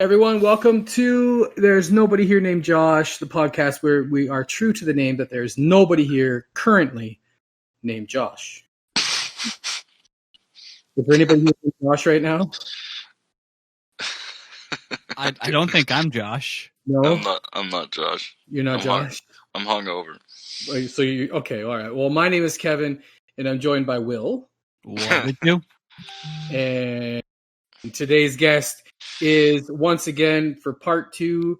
Everyone, welcome to There's Nobody Here Named Josh, the podcast where we are true to the name that there's nobody here currently named Josh. Is there anybody here named Josh right now? I don't think I'm Josh. No? I'm not Josh. You're not Josh? I'm hungover. So you okay, all right. Well, my name is Kevin, and I'm joined by Will. What did you? And today's guest is, once again, for part 2,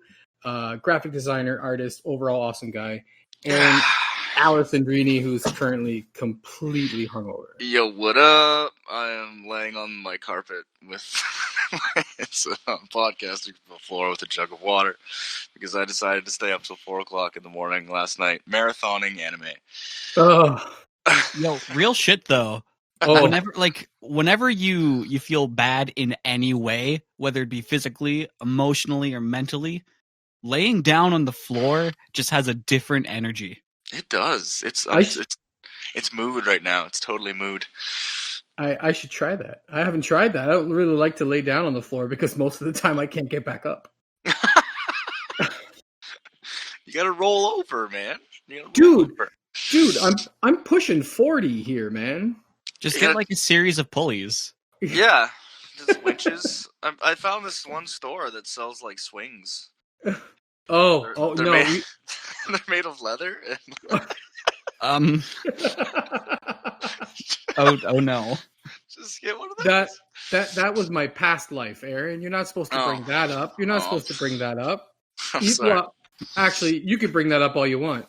graphic designer, artist, overall awesome guy, Aaron Alessandrini, who's currently completely hungover. Yo, what up? I am laying on my carpet with podcasting from the floor with a jug of water because I decided to stay up till 4 o'clock in the morning last night, marathoning anime. Oh. Yo, real shit though. Oh. Whenever you feel bad in any way, whether it be physically, emotionally, or mentally, laying down on the floor just has a different energy. It does. It's mood right now. It's totally mood. I should try that. I haven't tried that. I don't really like to lay down on the floor because most of the time I can't get back up. You gotta roll over, man. Dude, I'm pushing 40 here, man. Just get like a series of pulleys. Yeah, just winches. I found this one store that sells like swings. They're no, they're made of leather. Oh no! Just get one of those. That was my past life, Aaron. You're not supposed to bring that up. You're not supposed to bring that up. I'm sorry. Well, actually, you could bring that up all you want.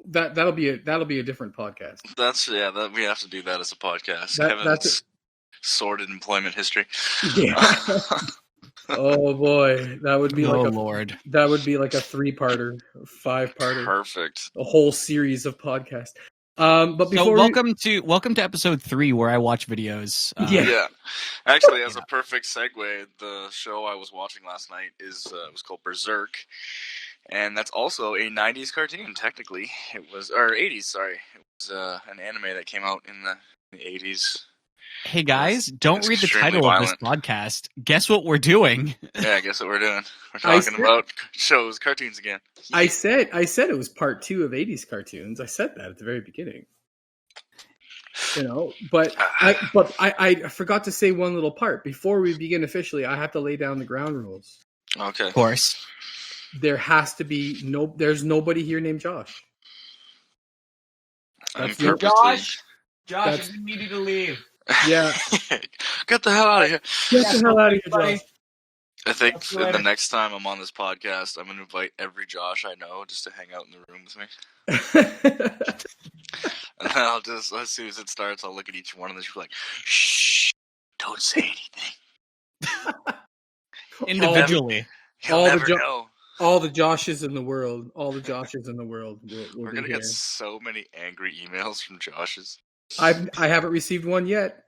That'll be a different podcast. We have to do that as a podcast. That's sordid employment history. Yeah. Oh boy, that would be Lord. That would be like a 3-parter, 5-parter. Perfect. A whole series of podcasts. But before welcome to episode 3 where I watch videos. Yeah. Actually, as a perfect segue, the show I was watching last night was called Berserk. And that's also a 90s cartoon, technically. It was, or 80s, sorry. It was an anime that came out in the 80s. Hey guys, don't read the title violent. of this podcast. Guess what we're doing? Yeah, guess what we're doing? We're talking about cartoons again. I said it was part 2 of 80s cartoons. I said that at the very beginning. But I forgot to say one little part. Before we begin officially, I have to lay down the ground rules. Okay. Of course. There has to be there's nobody here named Josh. Josh, you need you to leave. Yeah. Get the hell out of here. Get the hell out of here, Josh. I think the next time I'm on this podcast, I'm going to invite every Josh I know just to hang out in the room with me. And then I'll just, as soon as it starts, I'll look at each one of them and be like, shh, don't say anything. Individually. He'll never know. All the Joshes in the world. Will We're going to get so many angry emails from Joshes. I haven't received one yet.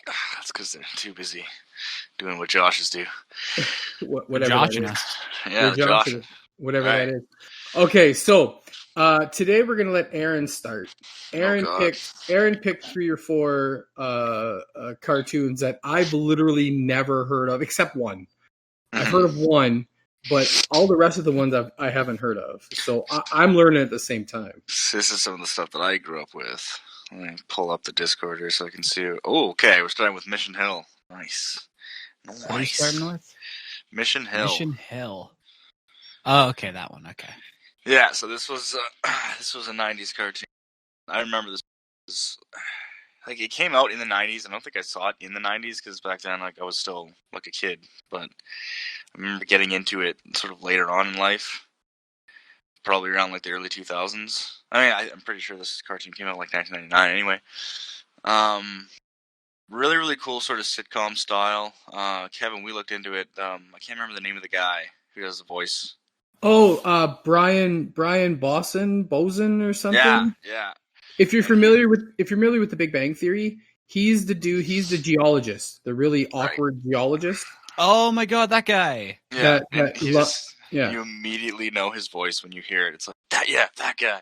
That's because they're too busy doing what Joshes do. Whatever Josh that is. Yeah, Josh. Whatever that is. Okay, so today we're going to let Aaron start. Aaron picked 3 or 4 cartoons that I've literally never heard of, except one. I've heard of one. But all the rest of the ones I haven't heard of. So I'm learning at the same time. This is some of the stuff that I grew up with. Let me pull up the Discord here so I can see it. Oh, okay. We're starting with Mission Hill. Nice. What are you starting with? Mission Hill. Mission Hill. Oh, okay. That one. Okay. Yeah, so this was a 90s cartoon. I remember this was... Like, it came out in the 90s. I don't think I saw it in the 90s because back then, I was still, a kid. But I remember getting into it sort of later on in life. Probably around, the early 2000s. I mean, I'm pretty sure this cartoon came out, 1999 anyway. Really, really cool sort of sitcom style. Kevin, we looked into it. I can't remember the name of the guy who does the voice. Oh, Brian Bosen or something? Yeah. If you're familiar with the Big Bang Theory, he's the geologist, the really awkward geologist. Oh my god, that guy. Yeah. You immediately know his voice when you hear it. It's like that guy.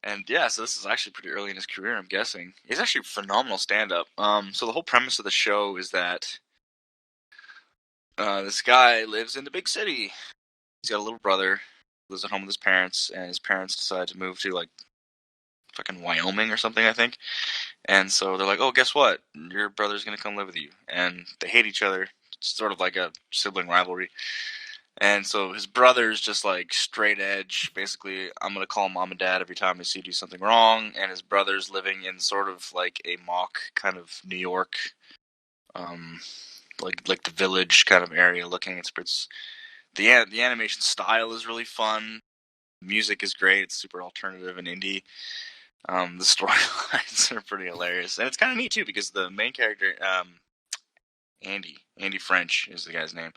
And yeah, so this is actually pretty early in his career, I'm guessing. He's actually a phenomenal stand-up. So the whole premise of the show is that this guy lives in the big city. He's got a little brother, lives at home with his parents, and his parents decide to move to like fucking Wyoming or something, I think. And so they're like, "Oh, guess what? Your brother's gonna come live with you." And they hate each other. It's sort of like a sibling rivalry. And so his brother's just like straight edge. Basically, I'm gonna call mom and dad every time I see you do something wrong. And his brother's living in sort of like a mock kind of New York, like the Village kind of area. Looking, it's the animation style is really fun. Music is great. It's super alternative and indie. The storylines are pretty hilarious, and it's kind of neat too because the main character, Andy French is the guy's name,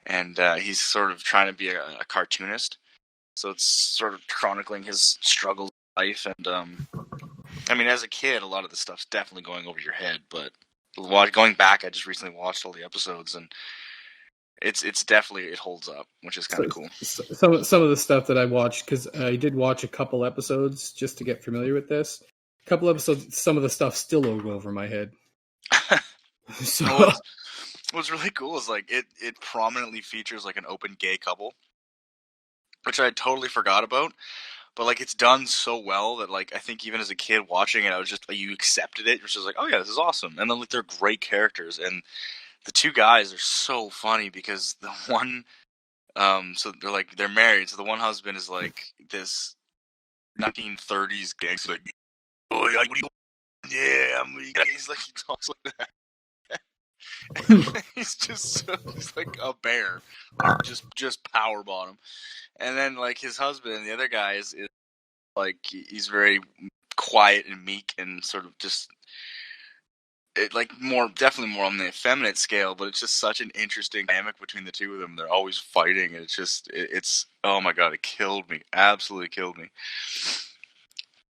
and he's sort of trying to be a cartoonist. So it's sort of chronicling his struggle in life, and I mean, as a kid, a lot of the stuff's definitely going over your head. But going back, I just recently watched all the episodes, and it's definitely, it holds up, which is kind of cool. Some of the stuff that I watched, because I did watch a couple episodes just to get familiar with this. A couple episodes, some of the stuff still will go over my head. So what's really cool is like it prominently features like an open gay couple, which I totally forgot about. But like it's done so well that like I think even as a kid watching it, I was just like, you accepted it. You're just like, oh yeah, this is awesome. And then like they're great characters, and the two guys are so funny because the one, so they're married. So the one husband is like this 1930s gangster, like, oh, like, what do you? Yeah, he's like, he talks like that. he's like a bear, like just power bottom. And then like his husband, the other guy is like he's very quiet and meek and sort of just definitely more on the effeminate scale, but it's just such an interesting dynamic between the two of them. They're always fighting, and it's oh my god, it killed me, absolutely killed me.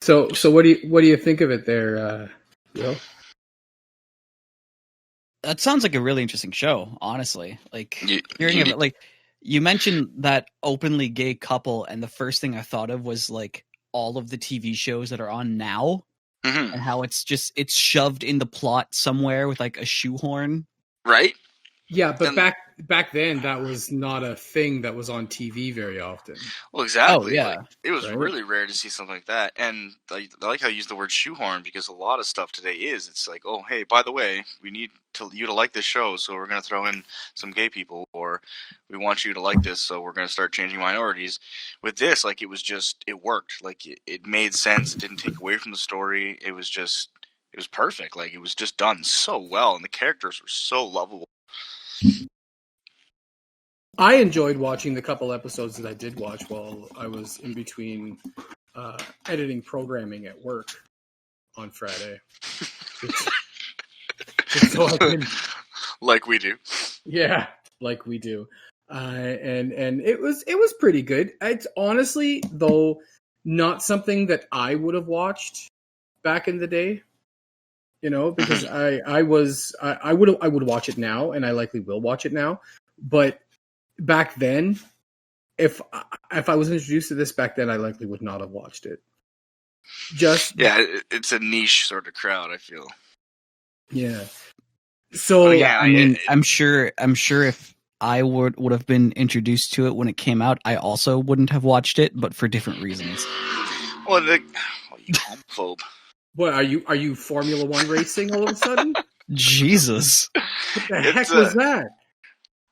So what do you think of it there, Will? That sounds like a really interesting show, honestly. Like hearing of it, like you mentioned that openly gay couple, and the first thing I thought of was like all of the TV shows that are on now. Mm-hmm. And how it's shoved in the plot somewhere with like a shoehorn. Right? Yeah, but back then that was not a thing that was on TV very often. Well, exactly. Oh, yeah. Like, it was really rare to see something like that. And I like how you use the word shoehorn, because a lot of stuff today it's like, oh, hey, by the way, we need you to like this show, so we're going to throw in some gay people, or we want you to like this, so we're going to start changing minorities. With this, like, it worked. Like, it made sense. It didn't take away from the story. It was perfect. Like, it was just done so well, and the characters were so lovable. I enjoyed watching the couple episodes that I did watch while I was in between editing programming at work on Friday. Like we do. Yeah, like we do. And it was pretty good. It's honestly, though, not something that I would have watched back in the day. You know, because I would watch it now, and I likely will watch it now. But back then, if I was introduced to this back then, I likely would not have watched it. It's a niche sort of crowd, I feel. Yeah. So I mean, I'm sure if I would have been introduced to it when it came out, I also wouldn't have watched it, but for different reasons. Well, you homophobe. What are you Formula One racing all of a sudden? Jesus. What the heck was that?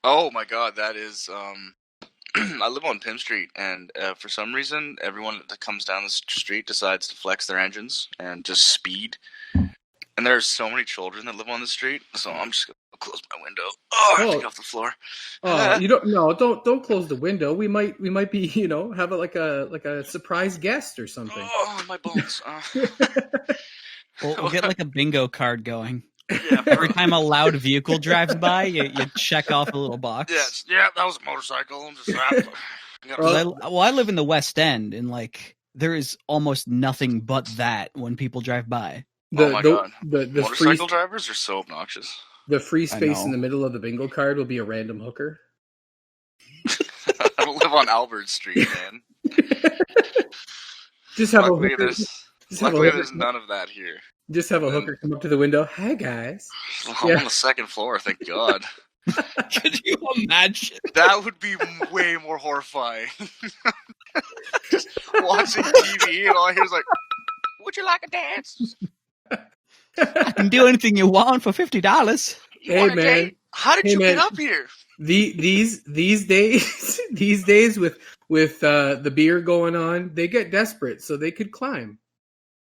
Oh my god, that is I live on Pym Street, and for some reason everyone that comes down the street decides to flex their engines and just speed. And there's so many children that live on the street, so I'm just gonna close my window. Get off the floor. You don't close the window. We might be, have a surprise guest or something. Oh, my bones. We'll get like a bingo card going. Yeah, every time a loud vehicle drives by, you check off a little box. Yeah, that was a motorcycle. I live in the West End, and like there is almost nothing but that when people drive by. Oh my god! The motorcycle drivers are so obnoxious. The free space in the middle of the bingo card will be a random hooker. I don't live on Albert Street, man. Luckily, there's none of that here. Just have a hooker come up to the window. Hey, guys. I'm on the second floor, thank God. Could you imagine? That would be way more horrifying. Just watching TV and all I hear is like, "Would you like a dance? I can do anything you want for $50. Hey man, how did you get up here?" These days with the beer going on, they get desperate, so they could climb.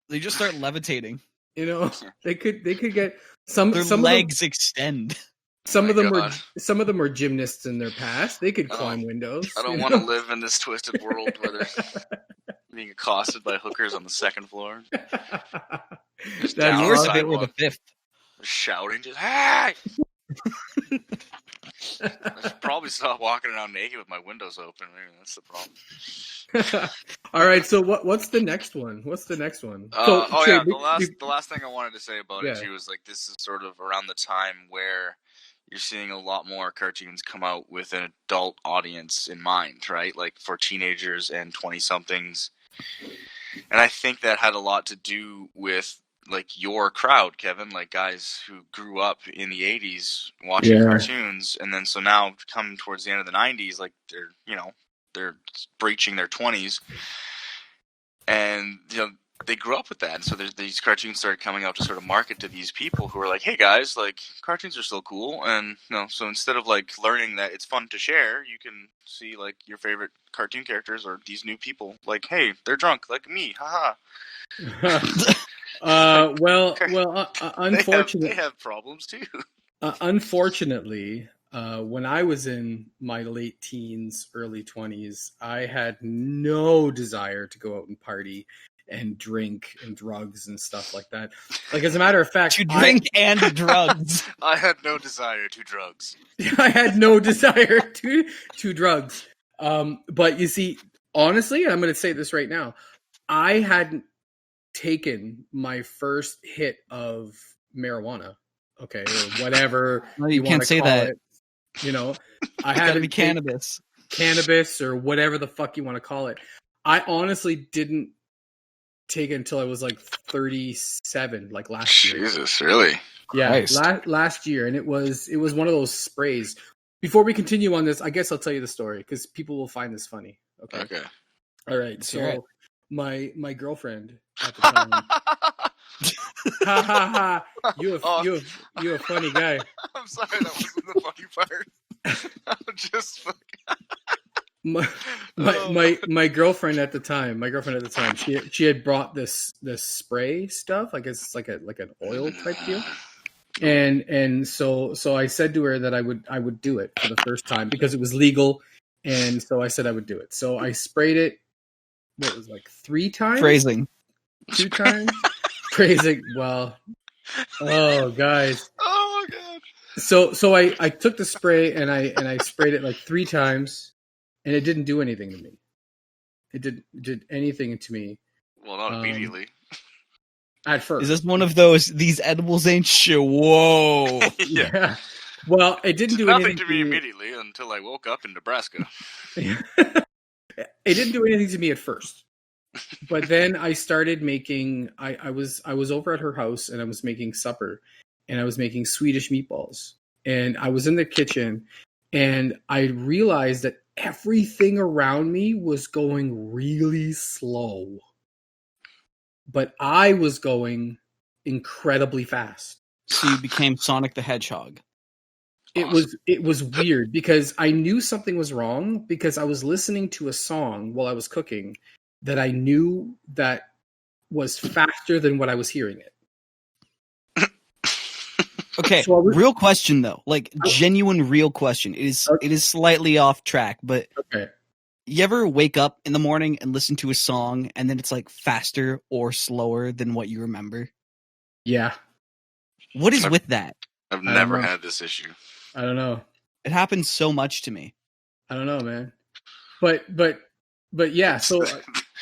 They just start levitating. You know, they could get some legs extend. Some of them were gymnasts in their past. They could climb windows. I don't want to live in this twisted world where they're being accosted by hookers on the second floor. That's yours a bit with the fifth. Shouting, just hey! I should probably stop walking around naked with my windows open. Maybe that's the problem. All right, so what's the next one? The last thing I wanted to say about it too was like this is sort of around the time where you're seeing a lot more cartoons come out with an adult audience in mind, right? Like for teenagers and 20-somethings. And I think that had a lot to do with like your crowd, Kevin, like guys who grew up in the 80s watching cartoons, and then so now come towards the end of the 90s, like they're breaching their 20s, and they grew up with that, and so these cartoons started coming out to sort of market to these people who are like, hey guys, like cartoons are still cool, and so instead of like learning that it's fun to share, you can see like your favorite cartoon characters or these new people, like, hey, they're drunk like me, haha. Unfortunately, they have problems too. Unfortunately, when I was in my late teens, early 20s, I had no desire to go out and party and drink and drugs and stuff like that. Like, as a matter of fact, to drink and drugs. I had no desire to drugs. I had no desire to drugs. But you see, honestly, I'm going to say this right now, I hadn't taken my first hit of marijuana, okay, or whatever. No, you can't say that. I had to be cannabis or whatever the fuck you want to call it. I honestly didn't take it until I was like 37, like last year. Jesus, really? Yeah, last year, and it was one of those sprays. Before we continue on this, I guess I'll tell you the story because people will find this funny. Okay. All right. So my girlfriend at the time. Ha ha ha! You a funny guy. I'm sorry, that wasn't the funny part. I'm just my girlfriend at the time. She had brought this spray stuff. I guess it's like an oil type deal. And so I said to her that I would do it for the first time because it was legal, and so I said I would do it. So I sprayed it. What was like 3 times? Phrasing. 2 times? Phrasing. Well, oh guys. Oh my god. So I took the spray and I sprayed it like 3 times, and it didn't do anything to me. It did anything to me. Well, not immediately. At first. Is this one of these edibles ain't shit? Whoa. Yeah. Well, it didn't do nothing anything to me immediately until I woke up in Nebraska. It didn't do anything to me at first. But then I started making I was over at her house and I was making supper, and I was making Swedish meatballs. And I was in the kitchen and I realized that everything around me was going really slow. But I was going incredibly fast. So you became Sonic the Hedgehog. It was weird because I knew something was wrong because I was listening to a song while I was cooking that I knew that was faster than what I was hearing it. Okay, so real question though, like genuine real question. It is slightly off track, but okay. You ever wake up in the morning and listen to a song and then it's like faster or slower than what you remember? Yeah. What is with that? I've never had this issue. I don't know. It happens so much to me. I don't know, man. But yeah, so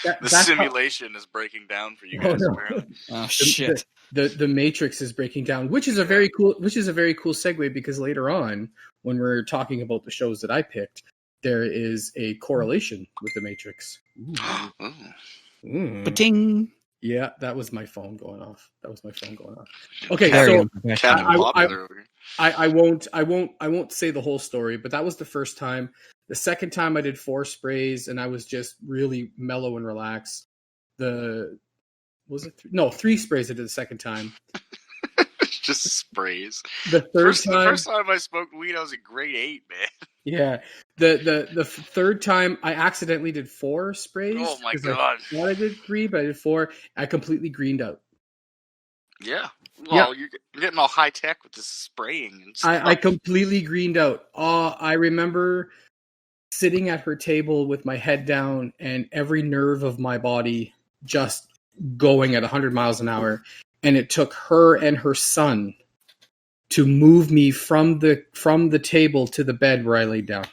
the simulation is breaking down for you guys. Apparently. Oh shit. The Matrix is breaking down, which is a very cool segue because later on when we're talking about the shows that I picked, there is a correlation with the Matrix. Ba-ting. Yeah, that was my phone going off. Okay, so I won't say the whole story, but that was the first time. The second time I did 4 sprays, and I was just really mellow and relaxed. Was it 3? No, 3 sprays I did the second time. Just sprays. The first time I smoked weed, I was in grade 8, man. Yeah, the third time I accidentally did 4 sprays. Oh my god! I thought I did 3, but I did 4. I completely greened out. Yeah. Well, you're getting all high tech with this spraying and stuff. I completely greened out. I remember sitting at her table with my head down and every nerve of my body just going at 100 miles an hour, and it took her and her son to move me from the table to the bed where I laid down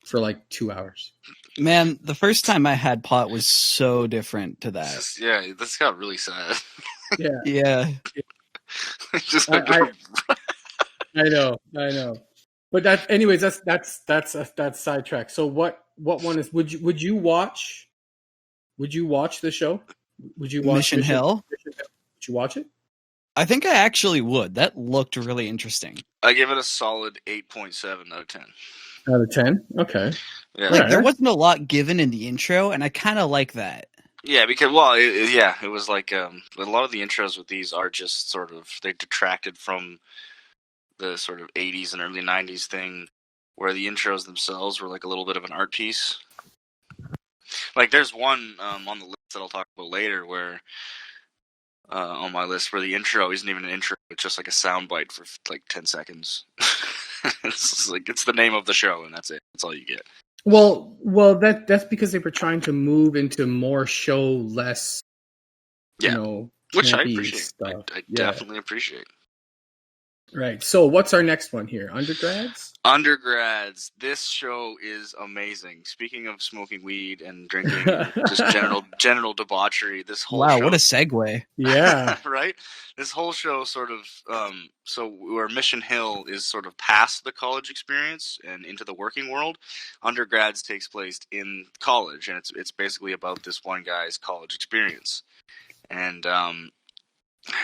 for like 2 hours. Man, the first time I had pot was so different to that. This got really sad. Yeah. I know. But that's sidetrack. So what one is? Would you watch the show? Would you watch Mission Hill? Would you watch it? I think I actually would. That looked really interesting. I give it a solid 8.7 out of 10. Out of 10? Okay. Yeah. There wasn't a lot given in the intro, and I kind of like that. Yeah, because it was like a lot of the intros with these are just sort of they detracted from the sort of 80s and early 90s thing, where the intros themselves were like a little bit of an art piece. Like there's one on the list that I'll talk about later where. On my list where the intro isn't even an intro, it's just like a soundbite for like 10 seconds. It's the name of the show and that's it. That's all you get. Well, that's because they were trying to move into more show, less, which I appreciate. Stuff. I definitely appreciate. Right. So what's our next one here? Undergrads? This show is amazing. Speaking of smoking weed and drinking, just general debauchery, this whole show... Wow, what a segue. Yeah. Right? This whole show sort of... so where Mission Hill is sort of past the college experience and into the working world, Undergrads takes place in college, and it's basically about this one guy's college experience. And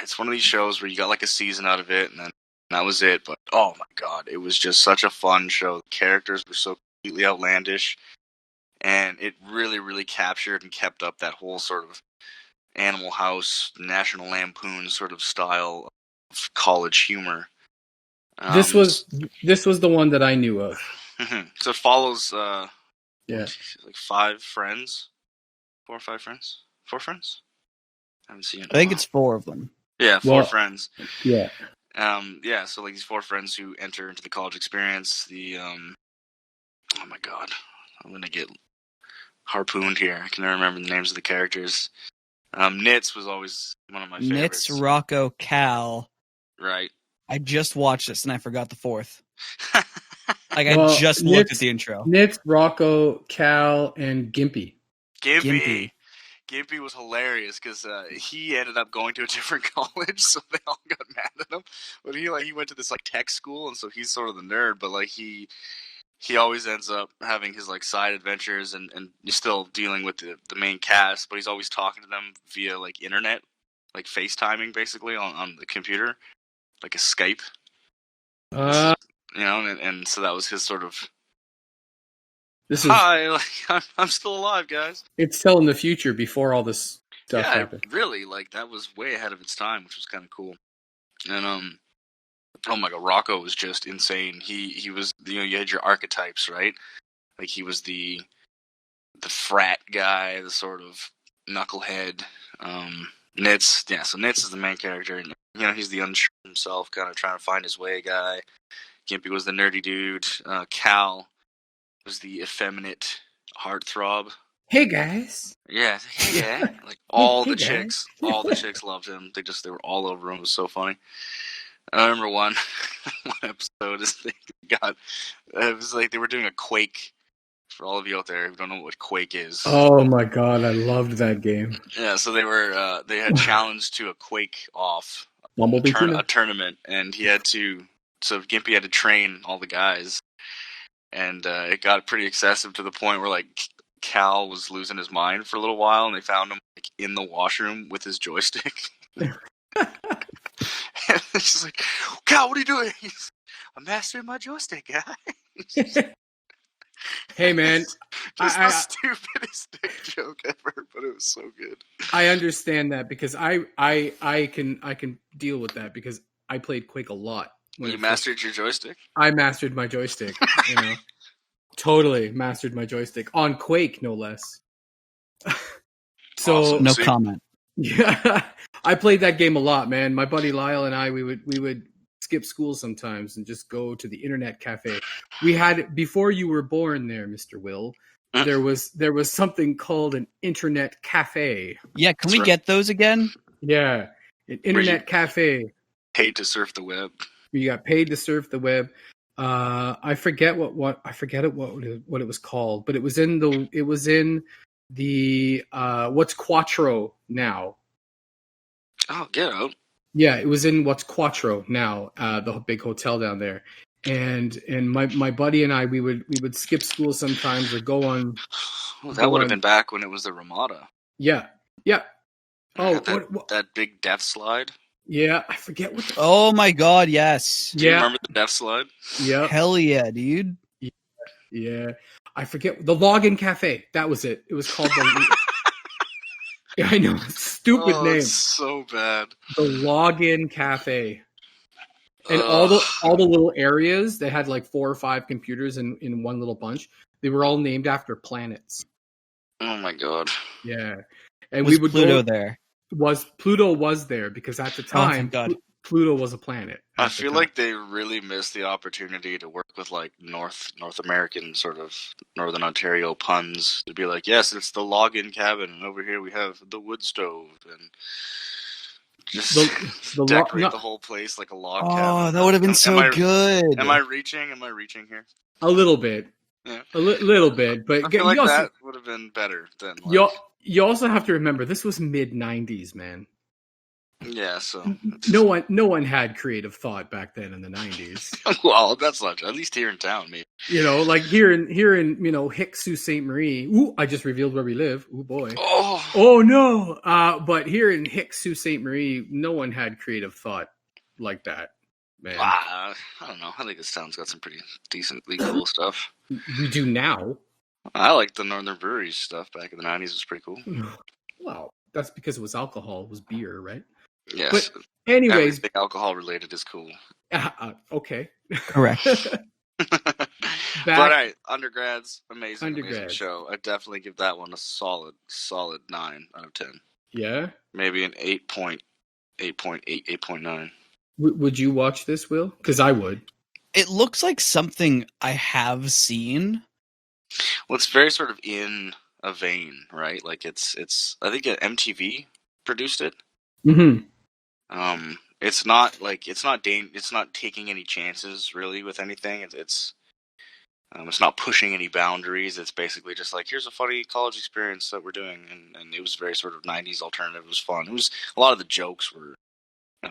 it's one of these shows where you got like a season out of it, and then that was it, but oh my god, it was just such a fun show. The characters were so completely outlandish, and it really, really captured and kept up that whole sort of Animal House, National Lampoon sort of style of college humor. This was the one that I knew of. So it follows like 5 friends. 4 or 5 friends? 4 friends? I haven't seen it. I think it's 4 of them. Yeah, 4 friends. Yeah. So like these 4 friends who enter into the college experience, oh my god, I'm gonna get harpooned here. I can never remember the names of the characters. Nitz was always one of my favorites. Nitz, Rocco, Cal. Right. I just watched this and I forgot the 4th. I just looked at the intro. Nitz, Rocco, Cal, and Gimpy. Gimpy was hilarious because he ended up going to a different college, so they all got mad at him. But he went to this like tech school, and so he's sort of the nerd. But like he always ends up having his like side adventures, and he's still dealing with the main cast. But he's always talking to them via like internet, like FaceTiming basically on the computer, like a Skype. And so that was his sort of. Hi, I'm still alive, guys. It's telling the future before all this stuff happened. Really, like that was way ahead of its time, which was kind of cool. And oh my god, Rocco was just insane. He was, you had your archetypes, right? Like he was the frat guy, the sort of knucklehead. Nitz, so Nitz is the main character, and he's the unsure himself, kind of trying to find his way guy. Gimpy was the nerdy dude. Cal was the effeminate heartthrob. Hey guys. Yeah. Like all the chicks loved him. They were all over him. It was so funny. I remember one episode it was like they were doing a Quake. For all of you out there who don't know what Quake is. Oh my god, I loved that game. Yeah, so they had challenged to a Quake off a tournament, and Gimpy had to train all the guys. And it got pretty excessive to the point where, like, Cal was losing his mind for a little while, and they found him like in the washroom with his joystick. And it's just like, Cal, what are you doing? I'm mastering my joystick, guy. Hey, man. Just the stupidest dick joke ever, but it was so good. I understand that because I can deal with that because I played Quake a lot. You mastered your joystick? I mastered my joystick. You know, totally mastered my joystick on Quake, no less. So awesome. No comment. Yeah, I played that game a lot, man. My buddy Lyle and I, we would skip school sometimes and just go to the internet cafe. We had, before you were born there, Mr. Will, there was something called an internet cafe. Yeah, can we get those again? Yeah, an internet cafe. Paid to surf the web. You got paid to surf the web. I forget what it was called, but it was in the what's Quattro now. Oh, get out. Yeah, it was in what's Quattro now, the big hotel down there. And my buddy and I, we would skip school sometimes or go on. Well, that would have been back when it was the Ramada. Yeah. Oh, that big death slide. Yeah, I forget what. Oh my God, yes. Do you remember the death slide? Yeah. Hell yeah, dude. Yeah. I forget the Login Cafe. That was it. It was called the. Yeah, I know. Stupid name. It's so bad. The Login Cafe. And all the little areas, they had like 4 or 5 computers in one little bunch. They were all named after planets. Oh my God. Yeah. And was we would Pluto there? Pluto was there because at the time Pluto was a planet. I feel like they really missed the opportunity to work with like North American sort of Northern Ontario puns to be like, yes, it's the login cabin, and over here we have the wood stove, and just decorate the whole place like a log cabin. Oh, that would have been good. Am I reaching here? A little bit. Yeah. A little bit, but I feel like that would have been better than. Like, you also have to remember this was mid-90s, man. Yeah, so no one had creative thought back then in the 90s. Well, that's not true. At least here in town, maybe. You know, like here in Hicks, Sault Ste. Marie. Ooh, I just revealed where we live. Ooh boy. Oh no. But here in Hicks, Sault Ste. Marie, no one had creative thought like that, man. I don't know. I think this town's got some pretty decently cool stuff. We do now. I like the Northern Breweries stuff back in the 90s. It was pretty cool. Well, that's because it was alcohol. It was beer, right? Yes. But anyways, everything alcohol related is cool. Okay. Correct. But all right, undergrads, amazing show. I definitely give that one a solid 9 out of 10. Yeah. Maybe an 8.8, 8.9. Would you watch this, Will? Because I would. It looks like something I have seen. Well, it's very sort of in a vein, right? Like it's. I think MTV produced it. Mm-hmm. It's not taking any chances really with anything. It's not pushing any boundaries. It's basically just like, here's a funny college experience that we're doing, and it was very sort of 90s alternative. It was fun. It was a lot of the jokes were,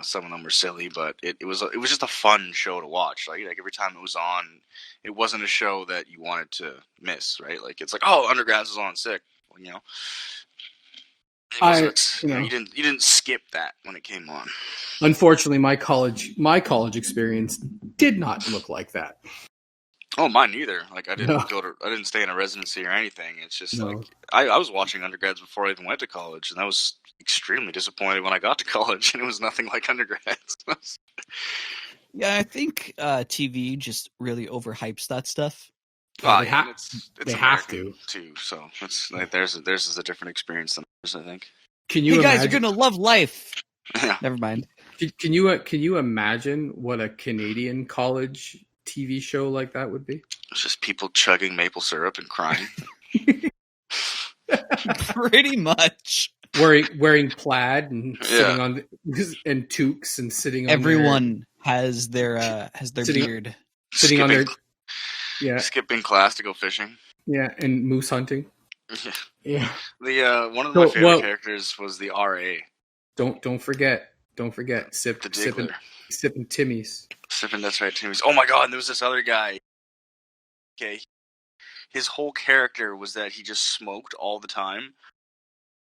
some of them were silly, but it was just a fun show to watch. Like every time it was on, it wasn't a show that you wanted to miss, right? Like it's like, oh, Undergrads is on, sick, you know. You didn't skip that when it came on. Unfortunately, my college experience did not look like that. Oh, mine neither. Like I didn't stay in a residency or anything. It's just like I was watching Undergrads before I even went to college, and I was extremely disappointed when I got to college, and it was nothing like Undergrads. Yeah, I think TV just really overhypes that stuff. They have to too. So it's like theirs is a different experience than ours, I think. You guys are gonna love life. Yeah. Never mind. Can you imagine what a Canadian college TV show like that would be? It's just people chugging maple syrup and crying. Pretty much. Wearing plaid and sitting on and toques and sitting on. Everyone has their beard. Sitting on their. Yeah. Skipping class to go fishing. Yeah, and moose hunting. Yeah. The one of my favorite characters was the RA. Don't forget. Sipping Timmy's. That's right, Timmy's. Oh my God, there was this other guy. Okay. his whole character was that he just smoked all the time.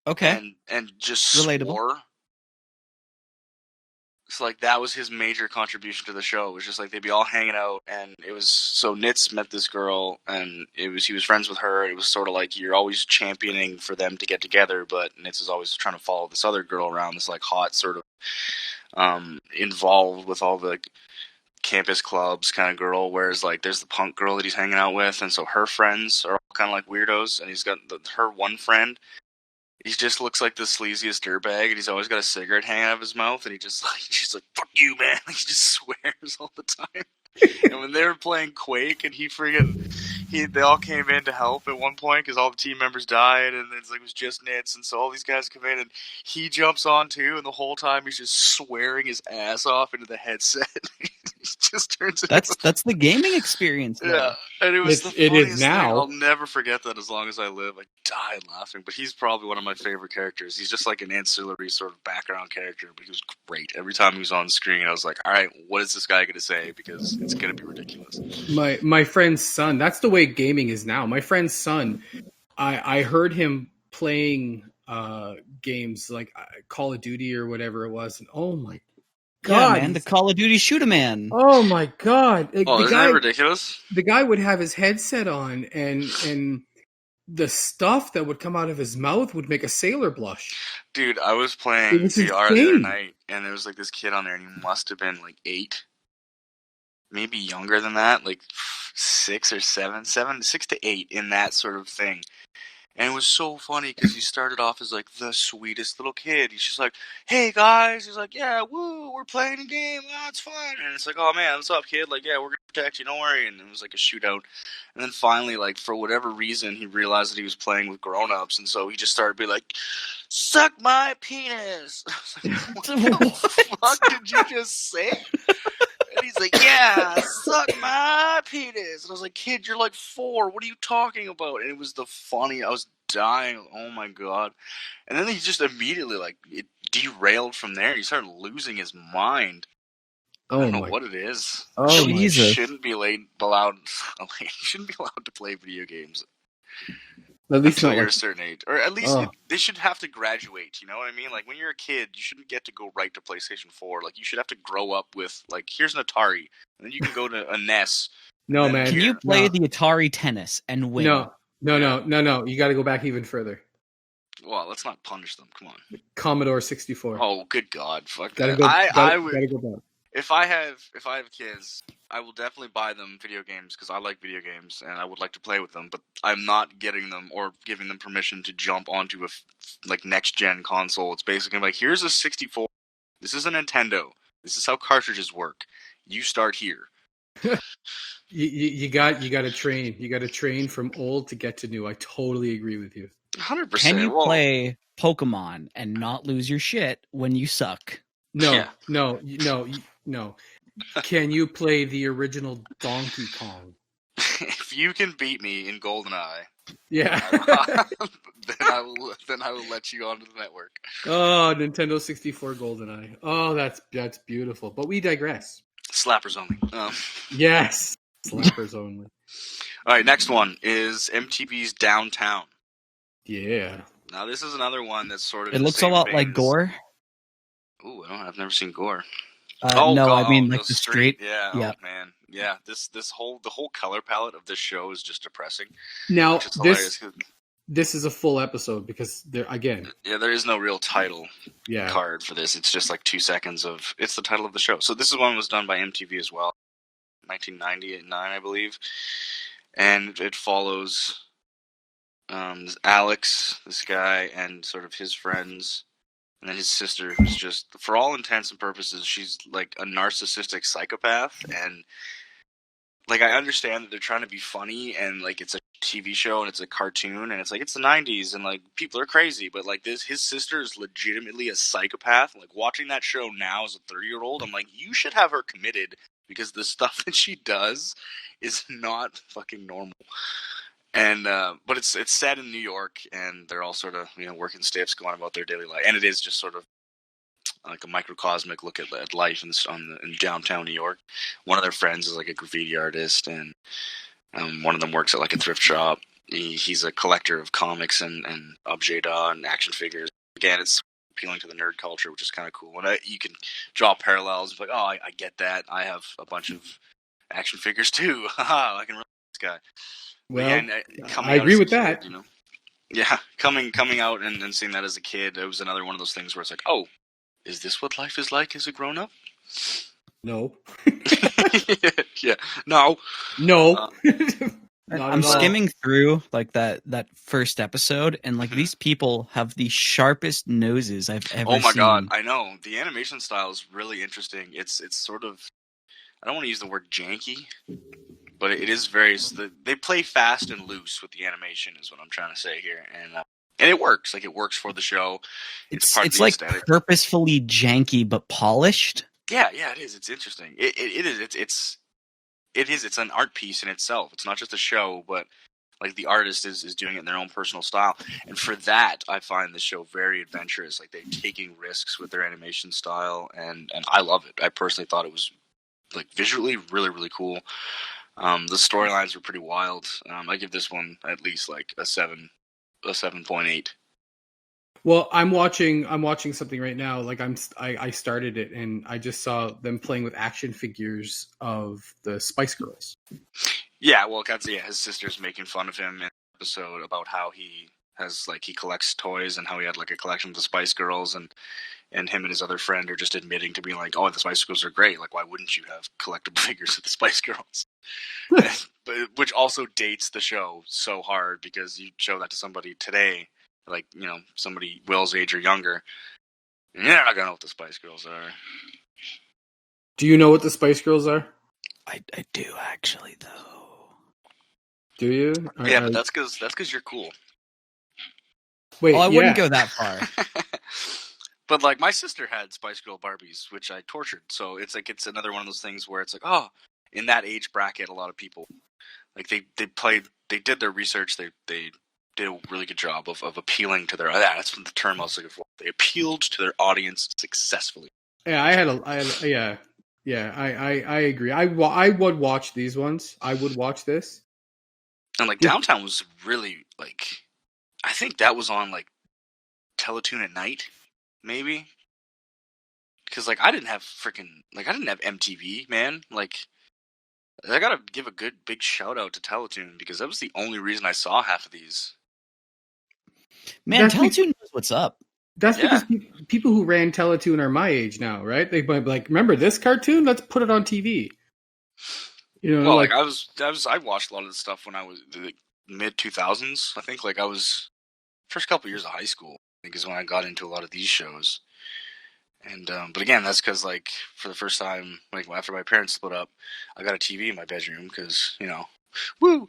Okay. And just Relatable. swore. So, like, that was his major contribution to the show. It was just, like, they'd be all hanging out, and it was... So, Nitz met this girl, and he was friends with her. It was sort of like you're always championing for them to get together, but Nitz is always trying to follow this other girl around, this, like, hot sort of involved with all the campus clubs kind of girl, whereas, like, there's the punk girl that he's hanging out with, and so her friends are all kind of like weirdos, and he's got her one friend. He just looks like the sleaziest dirtbag, and he's always got a cigarette hanging out of his mouth, and she's like, fuck you, man. He just swears all the time. And when they were playing Quake, and they all came in to help at one point, because all the team members died, and it was just Nitz, and so all these guys come in, and he jumps on too, and the whole time he's just swearing his ass off into the headset. Just turns that's the gaming experience. Though. Yeah, and it was it is now. Thing. I'll never forget that as long as I live. I died laughing, but he's probably one of my favorite characters. He's just like an ancillary sort of background character, but he was great. Every time he was on screen, I was like, all right, what is this guy going to say? Because it's going to be ridiculous. My friend's son, that's the way gaming is now. My friend's son, I heard him playing games like Call of Duty or whatever it was, and oh my God, yeah, man, the Call of Duty Shoot-A-Man. Oh my God! Isn't that ridiculous? The guy would have his headset on, and the stuff that would come out of his mouth would make a sailor blush. Dude, I was playing VR the other night, and there was like this kid on there, and he must have been like 8, maybe younger than that, like 6 or 7, 6 to 8 in that sort of thing. And it was so funny because he started off as like the sweetest little kid. He's just like, hey guys. He's like, yeah, woo, we're playing a game. Oh, it's fun. And it's like, oh man, what's up, kid? Like, yeah, we're going to protect you. Don't worry. And it was like a shootout. And then finally, like, for whatever reason, he realized that he was playing with grown-ups. And so he just started being like, suck my penis. I was like, what the fuck did you just say? And he's like, yeah, suck my penis. And I was like, kid, you're like 4. What are you talking about? And it was I was dying. Oh, my God. And then he just immediately, like, it derailed from there. He started losing his mind. I don't know what it is. Oh, Jesus. You shouldn't be allowed to play video games. At least until you're a certain age. Or at least they should have to graduate, you know what I mean? Like, when you're a kid, you shouldn't get to go right to PlayStation 4. Like, you should have to grow up with, like, here's an Atari, and then you can go to a NES. No, man. Can you play the Atari Tennis and win? No. You got to go back even further. Well, let's not punish them. Come on. Commodore 64. Oh, good God. Fuck that. I would... Gotta go back. If I have kids, I will definitely buy them video games because I like video games and I would like to play with them. But I'm not getting them or giving them permission to jump onto a next gen console. It's basically like, here's a 64. This is a Nintendo. This is how cartridges work. You start here. you got to train. You got to train from old to get to new. I totally agree with you. 100%. Can you play Pokemon and not lose your shit when you suck? No. Can you play the original Donkey Kong? If you can beat me in GoldenEye, yeah, then I will let you onto the network. Oh, Nintendo 64 GoldenEye. Oh, that's beautiful. But we digress. Slappers only. Yes, slappers only. All right, next one is MTV's Downtown. Yeah. Now this is another one that's sort of. It looks a lot like Gore. Ooh, I've never seen Gore. No, God, I mean like the street. Yeah. Oh man. Yeah. The whole color palette of this show is just depressing. Now this is a full episode because there again. Yeah, there is no real title card for this. It's just like 2 seconds of. It's the title of the show. So this is one that was done by MTV as well, 1999, I believe, and it follows Alex, this guy, and sort of his friends. And then his sister, who's just, for all intents and purposes, she's like a narcissistic psychopath. And like, I understand that they're trying to be funny and like it's a TV show and it's a cartoon and it's like, it's the 90s and like people are crazy. But like his sister is legitimately a psychopath. Like watching that show now as a 30-year-old, I'm like, you should have her committed because the stuff that she does is not fucking normal. And but it's set in New York, and they're all sort of working stiffs, going about their daily life, and it is just sort of like a microcosmic look at life in downtown New York. One of their friends is like a graffiti artist, and One of them works at like a thrift shop. He's a collector of comics and objet d'art and action figures. Again, it's appealing to the nerd culture, which is kind of cool. And you can draw parallels. Like, oh, I get that. I have a bunch of action figures too. Haha, I can relate to this guy. Well, again, I agree with that. You know? Yeah, coming out and seeing that as a kid, it was another one of those things where it's like, oh, is this what life is like as a grown-up? No. Yeah, no. I'm skimming through like that first episode, and like these people have the sharpest noses I've ever seen. Oh my god, I know. The animation style is really interesting. It's sort of, I don't want to use the word janky, but it is very. They play fast and loose with the animation, is what I'm trying to say here, and it works. Like, it works for the show. It's part of the like aesthetic. Purposefully janky but polished. Yeah, it is. It's interesting. It is. It's an art piece in itself. It's not just a show, but like the artist is doing it in their own personal style. And for that, I find the show very adventurous. Like, they're taking risks with their animation style, and I love it. I personally thought it was like visually really, really cool. The storylines were pretty wild. I give this one at least like a 7.8. Well, I'm watching something right now. Like, I started it, and I just saw them playing with action figures of the Spice Girls. Yeah, well, his sister's making fun of him in an episode about how he collects toys, and how he had like a collection of the Spice Girls, and him and his other friend are just admitting to being like, oh, the Spice Girls are great. Like, why wouldn't you have collectible figures of the Spice Girls? Which also dates the show so hard, because you show that to somebody today, like, you know, somebody Will's age or younger, and they're not gonna know what the Spice Girls are. Do you know what the Spice Girls are? I do, actually, though. Do you? Yeah, but that's because you're cool. Wait, I wouldn't go that far. But like, my sister had Spice Girl Barbies, which I tortured. So it's another one of those things where it's like, oh, in that age bracket, a lot of people, like, they did their research, they did a really good job of appealing to their, that's the term I was looking for. They appealed to their audience successfully. Yeah, I agree. I would watch these ones. I would watch this. And like, Downtown was really, like, I think that was on like Teletoon at night, maybe. Because like, I didn't have MTV, man. Like, I gotta give a good big shout out to Teletoon, because that was the only reason I saw half of these. Man, Teletoon knows what's up. That's because people who ran Teletoon are my age now, right? They might be like, remember this cartoon? Let's put it on TV. You know, well, like, I watched a lot of this stuff when I was the mid 2000s. I think like I was first couple years of high school, I think, is when I got into a lot of these shows. And but again, that's because like, for the first time, like, after my parents split up, I got a TV in my bedroom because, you know, woo.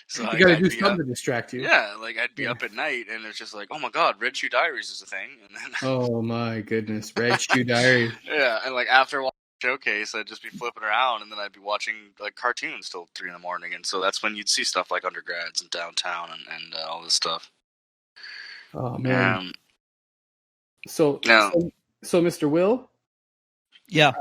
So you gotta do something to distract you. Yeah, like, I'd be up at night, and it's just like, oh my god, Red Shoe Diaries is a thing. And then, oh my goodness, Red Shoe Diaries. Yeah, and like, after watching Showcase, I'd just be flipping around, and then I'd be watching like cartoons till 3 a.m, and so that's when you'd see stuff like Undergrads and Downtown and all this stuff. Oh man. So Mr. Will? Yeah.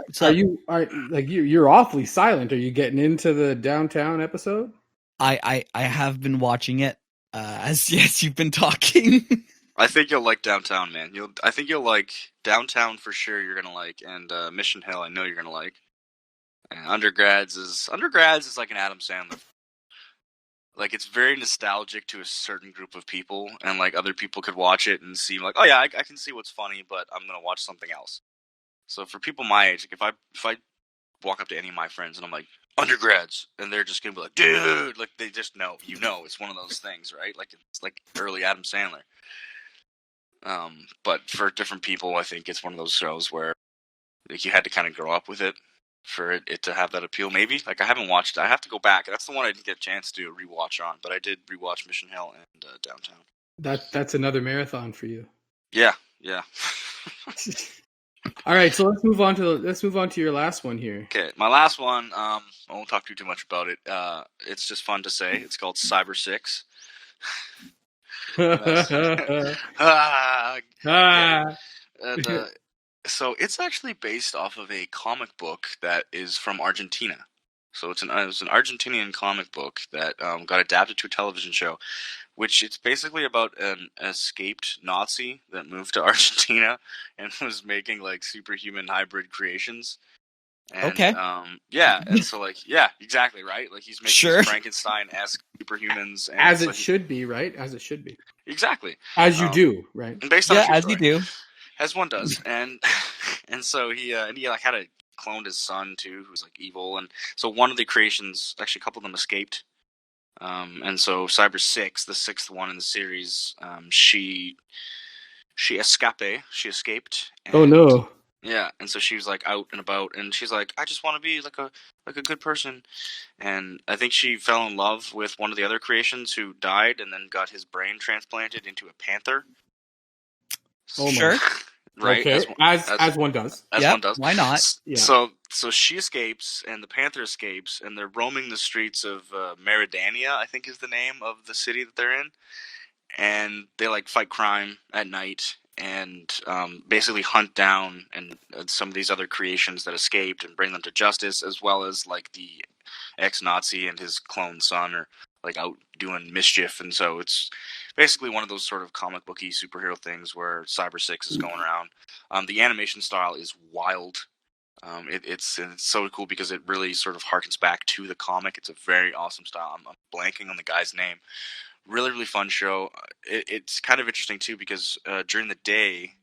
You're awfully silent. Are you getting into the Downtown episode? I have been watching it as you've been talking. I think you'll like Downtown, man. I think you'll like Downtown for sure. You're gonna like, and Mission Hill, I know you're gonna like. And Undergrads is like an Adam Sandler. Like, it's very nostalgic to a certain group of people, and like, other people could watch it and see like, oh yeah, I can see what's funny, but I'm gonna watch something else. So for people my age, like, if I walk up to any of my friends and I'm like, Undergrads, and they're just gonna be like, dude, like, they just know, it's one of those things, right? Like, it's like early Adam Sandler. But for different people, I think it's one of those shows where like, you had to kind of grow up with it for it to have that appeal. Maybe, like, I haven't watched. I have to go back. That's the one I didn't get a chance to rewatch on, but I did rewatch Mission Hill and Downtown. That's another marathon for you. Yeah. All right, so let's move on to your last one here. Okay, my last one. I won't talk too much about it. It's just fun to say. It's called Cyber 6. And so it's actually based off of a comic book that is from Argentina. So it's an Argentinian comic book that got adapted to a television show, which it's basically about an escaped Nazi that moved to Argentina and was making like superhuman hybrid creations. And, okay. Yeah, and so like, yeah, exactly, right? Like he's making Sure. Frankenstein-esque superhumans, and as it should be, right? As it should be. Exactly. As you do, right? And based on as you do, as one does, and so he like had a cloned his son too, who's like evil, and so one of the creations, actually, a couple of them escaped. And so Cyber 6, the sixth one in the series, she escaped. And, oh no. Yeah, and so she was like out and about, and she's like, I just want to be like a good person. And I think she fell in love with one of the other creations who died, and then got his brain transplanted into a panther. Oh sure. Right? Okay. As one does. One does. Why not? Yeah. So she escapes, and the panther escapes, and they're roaming the streets of Meridania, I think is the name of the city that they're in. And they like fight crime at night, and basically hunt down and some of these other creations that escaped and bring them to justice, as well as like the ex-Nazi and his clone son are like out doing mischief. And so it's basically one of those sort of comic booky superhero things where Cyber 6 is going around. The animation style is wild. It's so cool because it really sort of harkens back to the comic. It's a very awesome style. I'm blanking on the guy's name. Really, really fun show. It's kind of interesting too because during the day,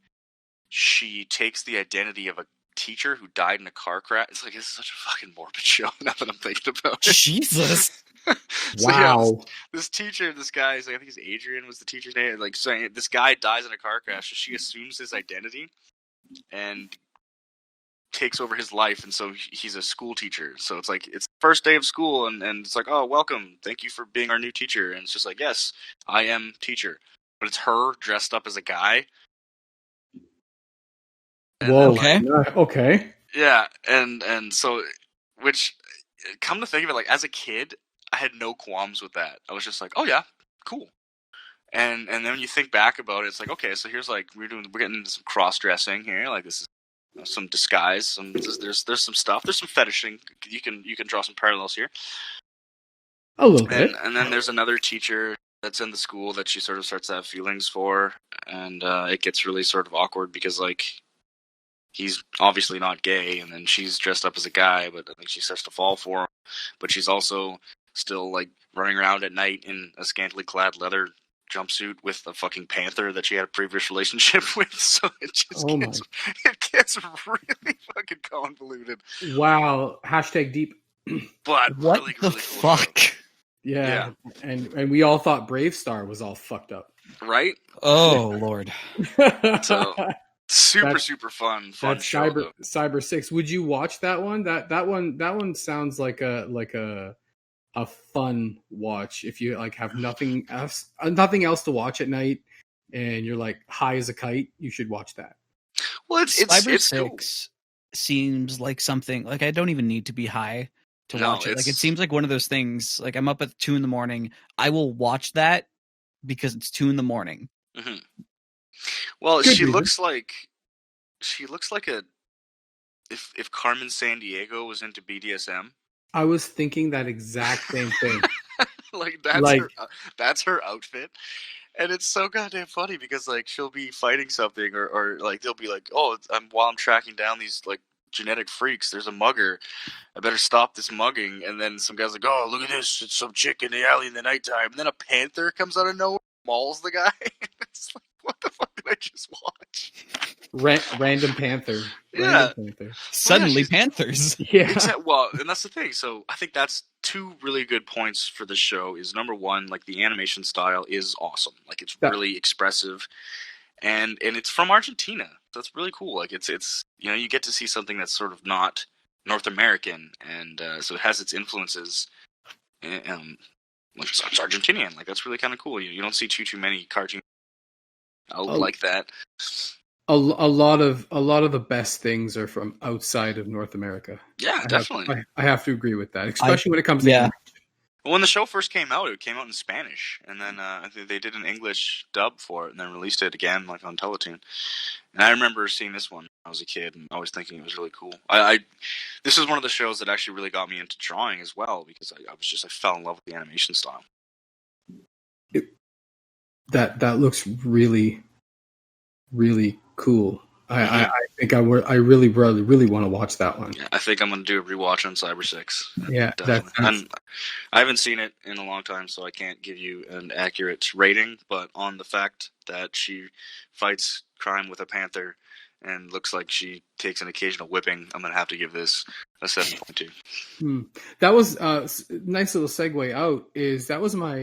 she takes the identity of a teacher who died in a car crash. It's like, this is such a fucking morbid show now that I'm thinking about it. Jesus. So, wow. Yeah, this teacher, this guy, I think he's Adrian was the teacher's name. Like saying this guy dies in a car crash, so she assumes his identity and takes over his life, and so he's a school teacher. So it's like, it's the first day of school, and it's like, oh, welcome, thank you for being our new teacher. And it's just like, yes, I am teacher. But it's her dressed up as a guy. And whoa. Then, like, okay. Yeah, and so, which, come to think of it, like as a kid, I had no qualms with that. I was just like, oh yeah, cool. And then when you think back about it, it's like, okay, so here's like, we're getting into some cross dressing here. Like this is some disguise. There's some stuff. There's some fetishing. You can draw some parallels here. A little bit. And then there's another teacher that's in the school that she sort of starts to have feelings for, and it gets really sort of awkward because like he's obviously not gay, and then she's dressed up as a guy, but I think she starts to fall for him. But she's also still like running around at night in a scantily clad leather jumpsuit with a fucking panther that she had a previous relationship with, so it just gets really fucking convoluted. Wow. Hashtag deep. But what really, the really cool fuck? show. Yeah. And we all thought Brave Star was all fucked up. Right? Oh Lord. So super fun show. Cyber 6. Would you watch that one? That one sounds like a fun watch if you like have nothing else to watch at night and you're like high as a kite. You should watch that. Well, Cyber 6 cool. Seems like something like I don't even need to be high to watch it. Like it seems like one of those things. Like I'm up at 2 a.m. I will watch that because it's 2 a.m. Mm-hmm. Well, she looks like a if Carmen Sandiego was into BDSM. I was thinking that exact same thing. That's her outfit, and it's so goddamn funny because like she'll be fighting something, or like they'll be like, oh, while I'm tracking down these like genetic freaks, there's a mugger. I better stop this mugging. And then some guy's like, oh, look at this, it's some chick in the alley in the nighttime. And then a panther comes out of nowhere, mauls the guy. It's like, what the fuck did I just watch? Random panther. Yeah. Random panther. Suddenly panthers. Yeah. Well, and that's the thing. So I think that's 2 really good points for the show. Is number 1, like the animation style is awesome. Like it's really expressive, and it's from Argentina. That's really cool. Like it's you get to see something that's sort of not North American, and so it has its influences. It's Argentinian. Like that's really kind of cool. You don't see too many cartoons like that. A lot of the best things are from outside of North America. Yeah, definitely. I have to agree with that, especially when it comes to animation. When the show first came out, it came out in Spanish, and then I think they did an English dub for it, and then released it again like on Teletoon. And I remember seeing this one I was a kid, and always thinking it was really cool. This is one of the shows that actually really got me into drawing as well, because I fell in love with the animation style. That looks really, really cool. I think I really want to watch that one. Yeah, I think I'm going to do a rewatch on Cyber 6. Yeah, and I haven't seen it in a long time, so I can't give you an accurate rating, but on the fact that she fights crime with a panther and looks like she takes an occasional whipping, I'm going to have to give this a 7.2. That was a nice little segue out. That was my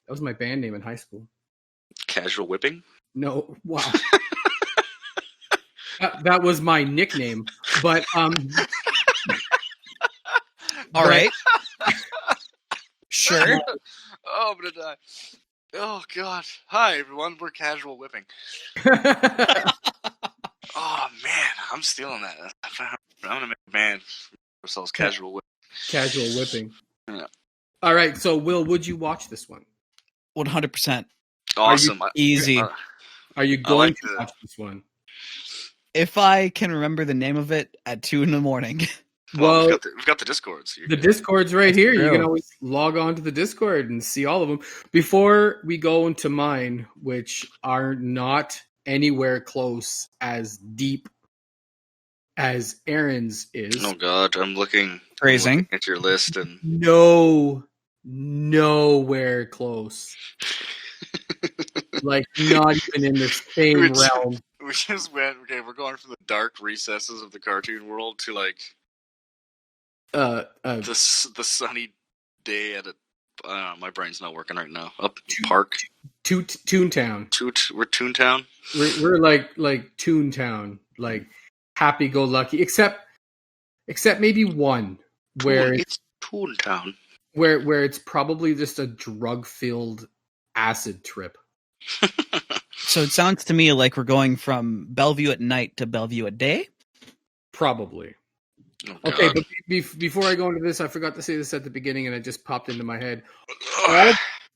that was my band name in high school. Casual whipping? No, wow. that was my nickname, but all right. Sure. Oh, I'm gonna die. Oh God. Hi everyone, we're Casual Whipping. Oh man, I'm stealing that. I'm gonna make a band for ourselves, Casual Whipping. Casual Whipping. Yeah. All right, so Will, would you watch this one? 100%. Awesome. Easy. Are you going to watch this one? If I can remember the name of it at 2 a.m. Well, we've got the Discords. The Discord's right here. You can always log on to the Discord and see all of them. Before we go into mine, which are not anywhere close as deep as Aaron's is. Oh God, I'm looking at your list and nowhere close. Like not even in the same realm. We just went. Okay, we're going from the dark recesses of the cartoon world to like the sunny day at a. My brain's not working right now. Up Park. Toontown. We're Toontown. We're like Toontown, like happy-go-lucky, except maybe one where it's Toontown, where it's probably just a drug-filled acid trip. So it sounds to me like we're going from Bellevue at night to Bellevue at day. Probably. Oh, okay, but before I go into this, I forgot to say this at the beginning, and it just popped into my head.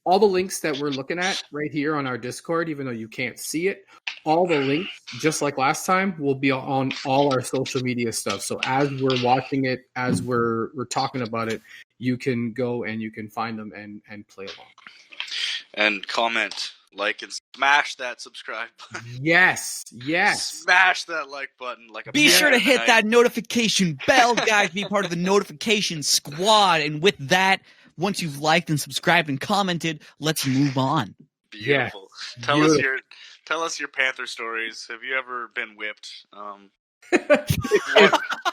All the links that we're looking at right here on our Discord, even though you can't see it, all the links, just like last time, will be on all our social media stuff. So as we're watching it, as we're talking about it, you can go and you can find them and play along. And comment, like, and smash that subscribe button. Yes. Smash that like button. Be sure to hit that notification bell, guys. Be part of the notification squad. And with that, once you've liked and subscribed and commented, let's move on. Beautiful. Tell us your Panther stories. Have you ever been whipped?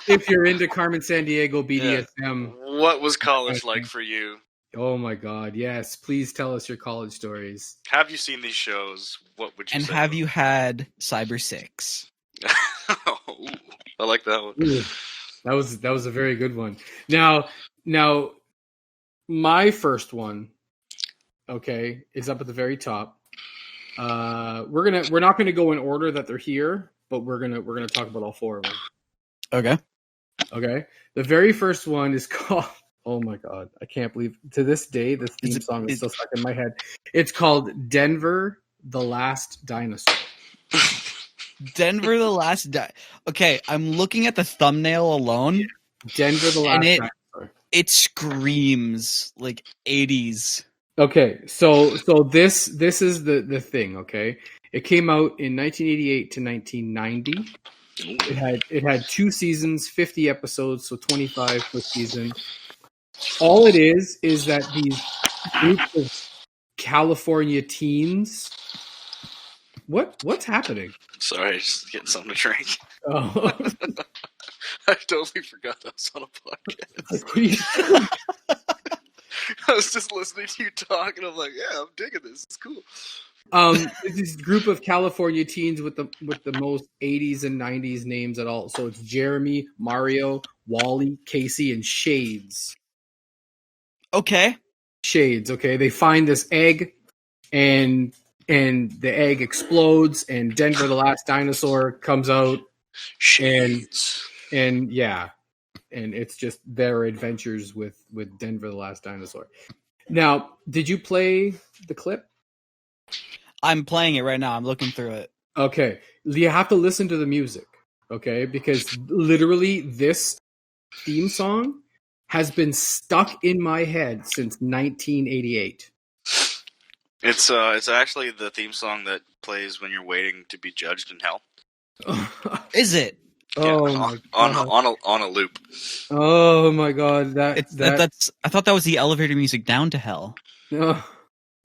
If you're into Carmen Sandiego BDSM, what was college like for you? Oh my God, yes. Please tell us your college stories. Have you seen these shows? What would you say? And have you had Cyber 6? Ooh, I like that one. Ooh, that was a very good one. Now my first one, okay, is up at the very top. We're not gonna go in order that they're here, but we're gonna talk about all four of them. Okay. The very first one is called. Oh my God, I can't believe to this day this theme song is still stuck in my head. It's called Denver the Last Dinosaur. Denver the Last Okay, I'm looking at the thumbnail alone. Denver the Last Dinosaur. It screams like 80s. Okay, so this is the thing, okay? It came out in 1988 to 1990. It had 2 seasons, 50 episodes, so 25 per season. All it is that these groups of California teens. What's happening? Sorry, just getting something to drink. Oh. I totally forgot I was on a podcast. I was just listening to you talk, and I'm like, yeah, I'm digging this. It's cool. This group of California teens with the most 80s and 90s names at all. So it's Jeremy, Mario, Wally, Casey, and Shades. Okay. Shades, okay. They find this egg, and the egg explodes, and Denver the Last Dinosaur comes out. Shades. And yeah. And it's just their adventures with Denver the Last Dinosaur. Now, did you play the clip? I'm playing it right now. I'm looking through it. Okay. you have to listen to the music, okay? Because literally this theme song has been stuck in my head since 1988. It's actually the theme song that plays when you're waiting to be judged in hell. Is it? Oh, on a loop. Oh my god, that's I thought that was the elevator music down to hell. Oh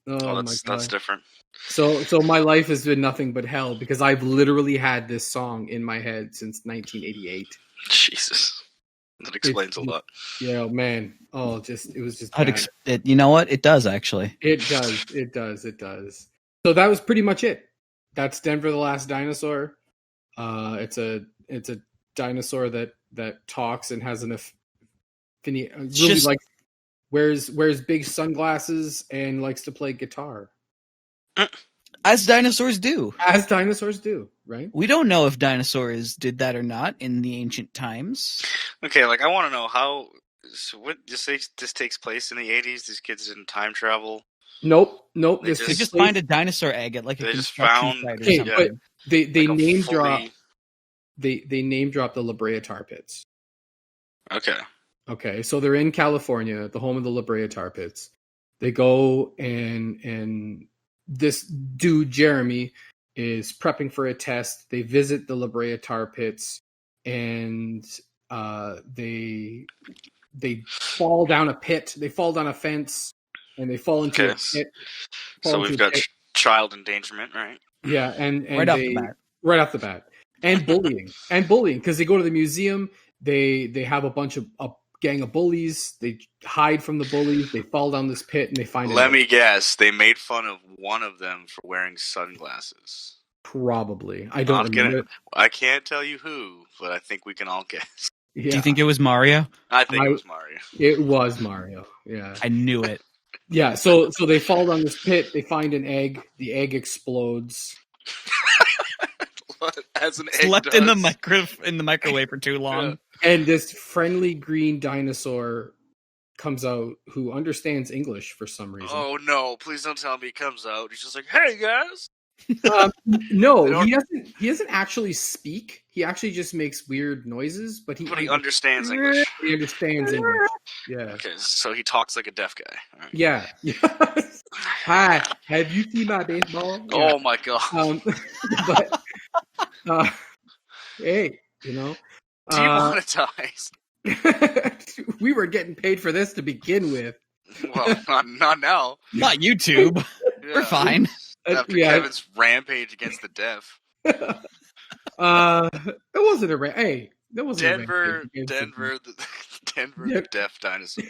my god, that's different. So my life has been nothing but hell because I've literally had this song in my head since 1988. Jesus, that explains a lot. Yeah, man. Oh, it was just. Bad. You know what? It does actually. It does. So that was pretty much it. That's Denver the Last Dinosaur. It's a dinosaur that talks and has an really like wears big sunglasses and likes to play guitar. As dinosaurs do. As dinosaurs do, right? We don't know if dinosaurs did that or not in the ancient times. Okay, like I want to know how. So what? This takes place in the 80s. These kids didn't time travel. Nope. They just find a dinosaur egg at like a construction site or something. But they name drop. They name drop the La Brea Tar Pits. Okay, so they're in California, the home of the La Brea Tar Pits. They go and this dude Jeremy is prepping for a test. They visit the La Brea Tar Pits and they fall down a pit. They fall down a fence and they fall into a pit. So we've got child endangerment, right? Yeah, and right off the bat. And bullying. Because they go to the museum, they have a gang of bullies, they hide from the bullies, they fall down this pit, and they find Let me guess, they made fun of one of them for wearing sunglasses. Probably. I don't remember. I can't tell you who, but I think we can all guess. Yeah. Do you think it was Mario? I think it was Mario. It was Mario, yeah. I knew it. Yeah, so they fall down this pit, they find an egg, the egg explodes. As an egg left does. in the microwave for too long. Yeah. And this friendly green dinosaur comes out who understands English for some reason. Oh no, please don't tell me he comes out. He's just like, hey guys. No, he doesn't actually speak. He actually just makes weird noises, but he understands English. He understands English. Yeah. Okay, so he talks like a deaf guy. Right. Yeah. Hi, have you seen my baseball? Yeah. Oh my god. But hey, you know. Demonetized. We were getting paid for this to begin with. Well, not now. Not YouTube. Yeah. We're fine. After Kevin's rampage against the deaf. It wasn't a rampage. Hey, that wasn't Denver, a rampage. Denver, the deaf dinosaur.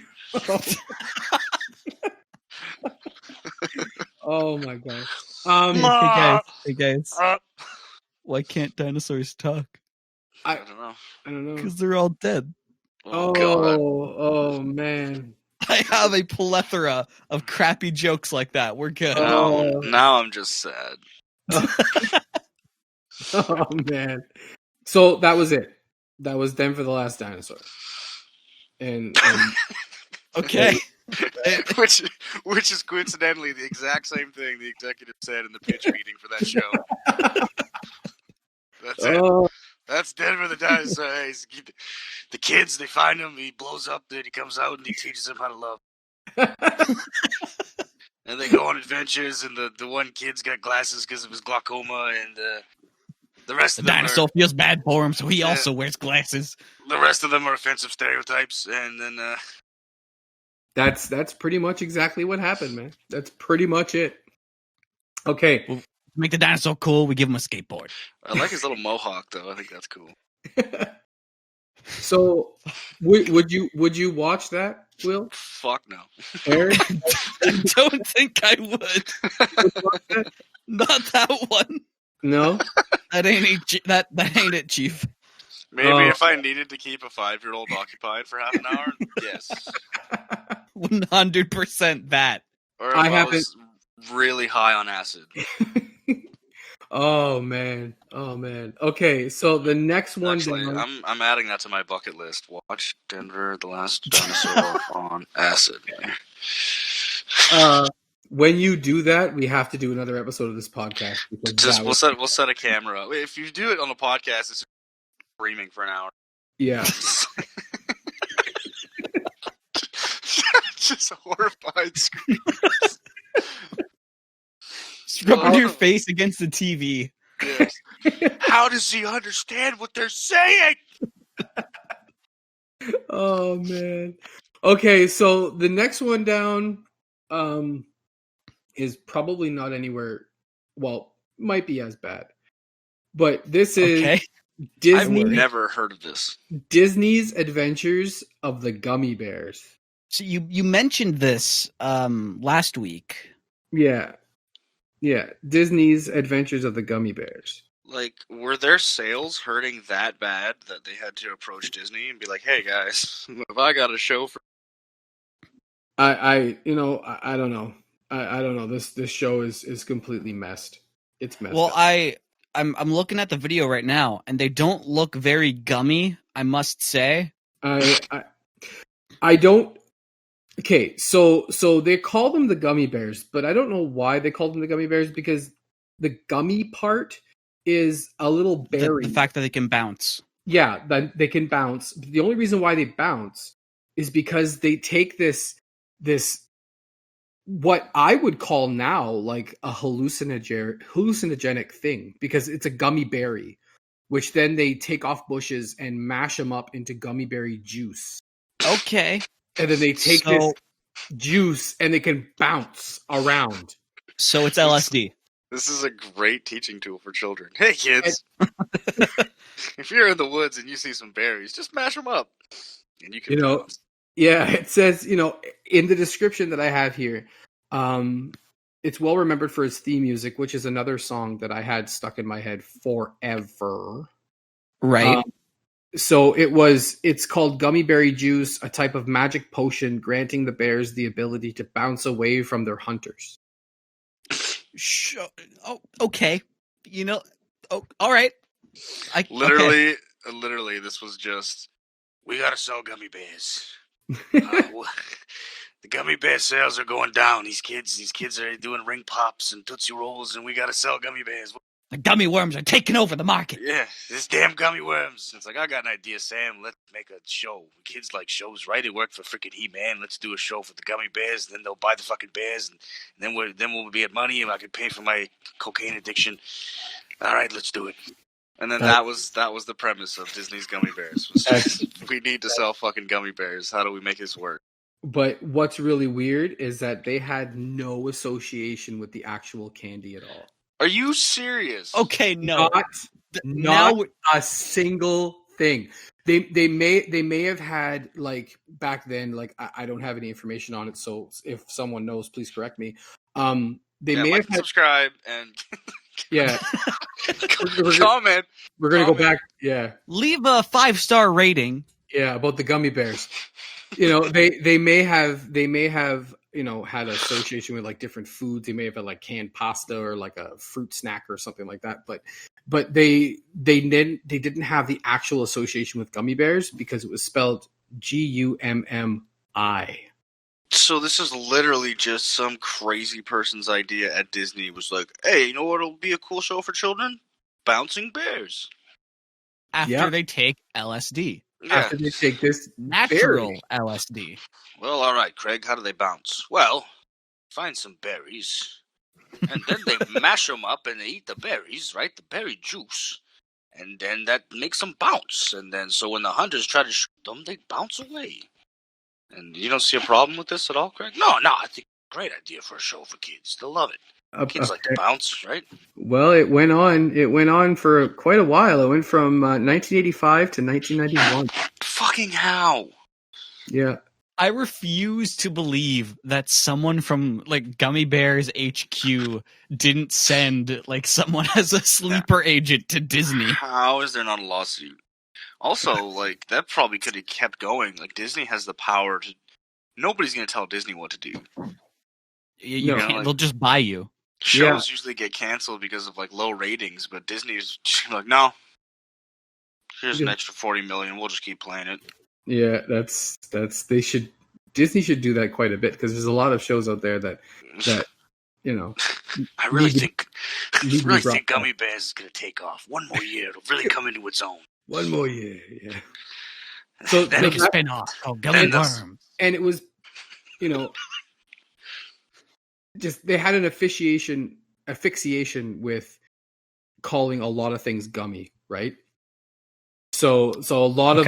Oh my god. Hey guys. Why can't dinosaurs talk? I don't know. Because they're all dead. Oh man. I have a plethora of crappy jokes like that. We're good. Now I'm just sad. Oh man. So that was it. That was Denver the Last Dinosaur. And okay. which is coincidentally the exact same thing the executive said in the pitch meeting for that show. That's it. That's Denver the Dinosaur. The kids, they find him, he blows up, then he comes out and he teaches them how to love. And they go on adventures, and the one kid's got glasses because of his glaucoma, and the rest of them dinosaur feels bad for him, so he also wears glasses. The rest of them are offensive stereotypes, and then That's pretty much exactly what happened, man. That's pretty much it. Okay. We'll make the dinosaur cool, we give him a skateboard. I like his little mohawk, though. I think that's cool. So, would you watch that, Will? Fuck no. Aaron? I don't think I would. Not that one. No? That ain't it, Chief. Maybe if I needed to keep a 5-year-old occupied for half an hour, yes. 100% that. Or if I was really high on acid. Oh man. Okay, so the next one. Actually, I'm adding that to my bucket list. Watch Denver the Last Dinosaur on acid. when you do that, we have to do another episode of this podcast. We'll set a camera. If you do it on the podcast, it's screaming for an hour. Yeah. Just horrified screams. Rubbing your face against the TV. Yes. How does he understand what they're saying? Oh man. Okay, so the next one down is probably not anywhere. Well, might be as bad, but this is Disney. I've never heard of this. Disney's Adventures of the Gummy Bears. So you mentioned this last week. Yeah. Disney's Adventures of the Gummy Bears. Like, were their sales hurting that bad that they had to approach Disney and be like, "Hey guys, if I got a show for," I don't know. I don't know. This show is completely messed. It's messed. Well, up. I'm looking at the video right now, and they don't look very gummy, I must say. I don't. Okay, so they call them the gummy bears, but I don't know why they call them the gummy bears, because the gummy part is a little berry. The fact that they can bounce. Yeah, that they can bounce. The only reason why they bounce is because they take this what I would call now like a hallucinogenic thing, because it's a gummy berry, which then they take off bushes and mash them up into gummy berry juice. Okay. And then they take this juice and they can bounce around. So it's LSD. This is a great teaching tool for children. Hey, kids. If you're in the woods and you see some berries, just mash them up. And you can bounce. Yeah, it says, in the description that I have here, it's well remembered for its theme music, which is another song that I had stuck in my head forever. Right. So it's called Gummy Berry Juice, a type of magic potion granting the bears the ability to bounce away from their hunters. Oh, okay. All right. Literally, this was just, we gotta sell gummy bears. The gummy bear sales are going down. These kids are doing ring pops and Tootsie Rolls, and we gotta sell gummy bears. The gummy worms are taking over the market. Yeah, this damn gummy worms. It's like, I got an idea, Sam. Let's make a show. Kids like shows, right? It worked for freaking He-Man. Let's do a show for the gummy bears. And then they'll buy the fucking bears, and then we'll be at money, and I can pay for my cocaine addiction. All right, let's do it. And then that was the premise of Disney's Gummy Bears. We need to sell fucking gummy bears. How do we make this work? But what's really weird is that they had no association with the actual candy at all. Are you serious? Okay, no. Not a single thing. They may have had, like, back then, like, I don't have any information on it, so if someone knows, please correct me. They may have had, subscribe, and yeah. Comment. We're gonna go back. Yeah. Leave a 5-star rating. Yeah, about the gummy bears. They may have had association with like different foods. They may have had like canned pasta or like a fruit snack or something like that. But they didn't have the actual association with gummy bears because it was spelled Gummi. So this is literally just some crazy person's idea at Disney. Was like, hey, you know what'll be a cool show for children? Bouncing bears. After they take LSD. Yeah. After they take this natural berry. LSD. Well, all right, Craig. How do they bounce? Well, find some berries, and then they mash them up and they eat the berries, right? The berry juice, and then that makes them bounce. And then so when the hunters try to shoot them, they bounce away. And you don't see a problem with this at all, Craig? No. I think it's a great idea for a show for kids. They'll love it. Kids like to bounce, right? Well, it went on for quite a while. It went from 1985 to 1991. Fucking how? Yeah. I refuse to believe that someone from like Gummy Bears HQ didn't send like someone as a sleeper agent to Disney. How is there not a lawsuit? Also, like, that probably could have kept going. Like, Disney has the power to... Nobody's going to tell Disney what to do. You can't, they'll just buy you. Shows usually get canceled because of, like, low ratings, but Disney's like, no. Here's an extra $40 million. We'll just keep playing it. Yeah, Disney should do that quite a bit, because there's a lot of shows out there that I really think Gummy Bears is going to take off. One more year, it'll really come into its own. One more year, yeah. So then make a spin-off called Gummy Worms. And it was, just they had an asphyxiation with calling a lot of things gummy, right? So a lot of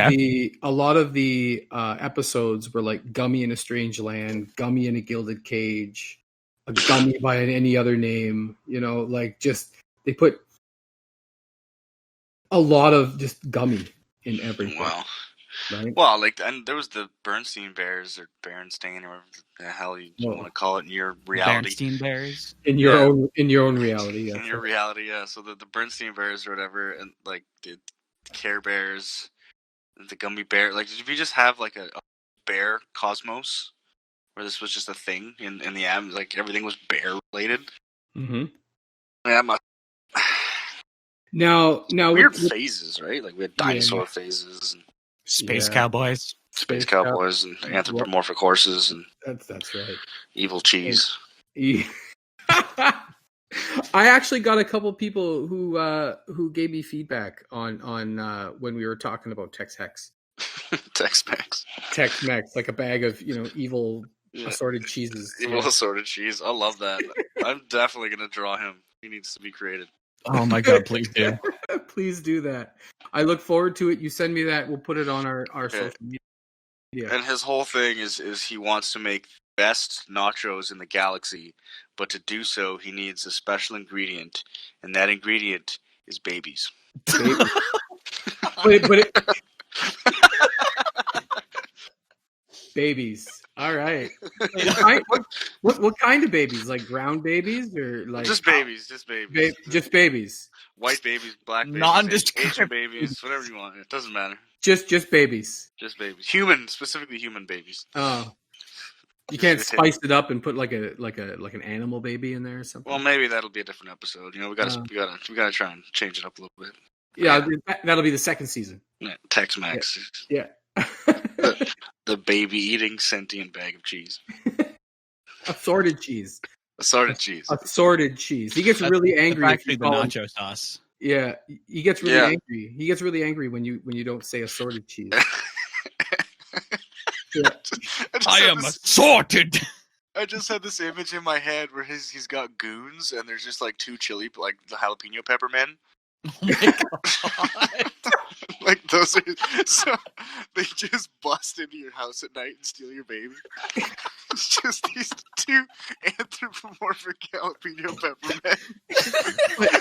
the episodes were like Gummy in a Strange Land, Gummy in a Gilded Cage, a Gummy by any other name, they put a lot of just gummy in everything. Wow. Right? Well, and there was the Bernstein Bears or Berenstain or whatever the hell you want to call it in your reality. Bernstein Bears in your own reality. In your reality, yeah. So the Bernstein Bears or whatever, and the Care Bears, the Gummy Bear. Did we just have a bear cosmos where this was just a thing in the app? Everything was bear related. Mm-hmm. Yeah, now weird phases, right? We had dinosaur phases, and space cowboys, and anthropomorphic horses, and that's right. Evil cheese. I actually got a couple people who gave me feedback on when we were talking about Tex-Hex. Tex-Mex, like a bag of evil assorted cheeses. Evil assorted cheese. I love that. I'm definitely gonna draw him. He needs to be created. Oh my god, please do. Please do that. I look forward to it. You send me that. We'll put it on our social media. And his whole thing is he wants to make best nachos in the galaxy, but to do so he needs a special ingredient, and that ingredient is babies. Babies. All right. What kind of babies? Like brown babies or just babies? Just babies. Just babies. White babies, black babies, Asian babies, whatever you want. It doesn't matter. Just babies. Just babies. Specifically human babies. Oh. You can't spice it up and put like an animal baby in there or something. Well, maybe that'll be a different episode. We gotta try and change it up a little bit. Yeah, that'll be the second season. Yeah, Tex-Mex. Yeah. The baby eating sentient bag of cheese. Assorted cheese. Assorted cheese. He gets really angry. Actually, the nacho sauce. Yeah, he gets really angry. He gets really angry when you don't say assorted cheese. Yeah. I am assorted. I just had this image in my head where he's got goons and there's just two chili, the jalapeno pepper men. Oh my god. Those are so they just bust into your house at night and steal your baby. It's just these two anthropomorphic jalapeno pepper men. But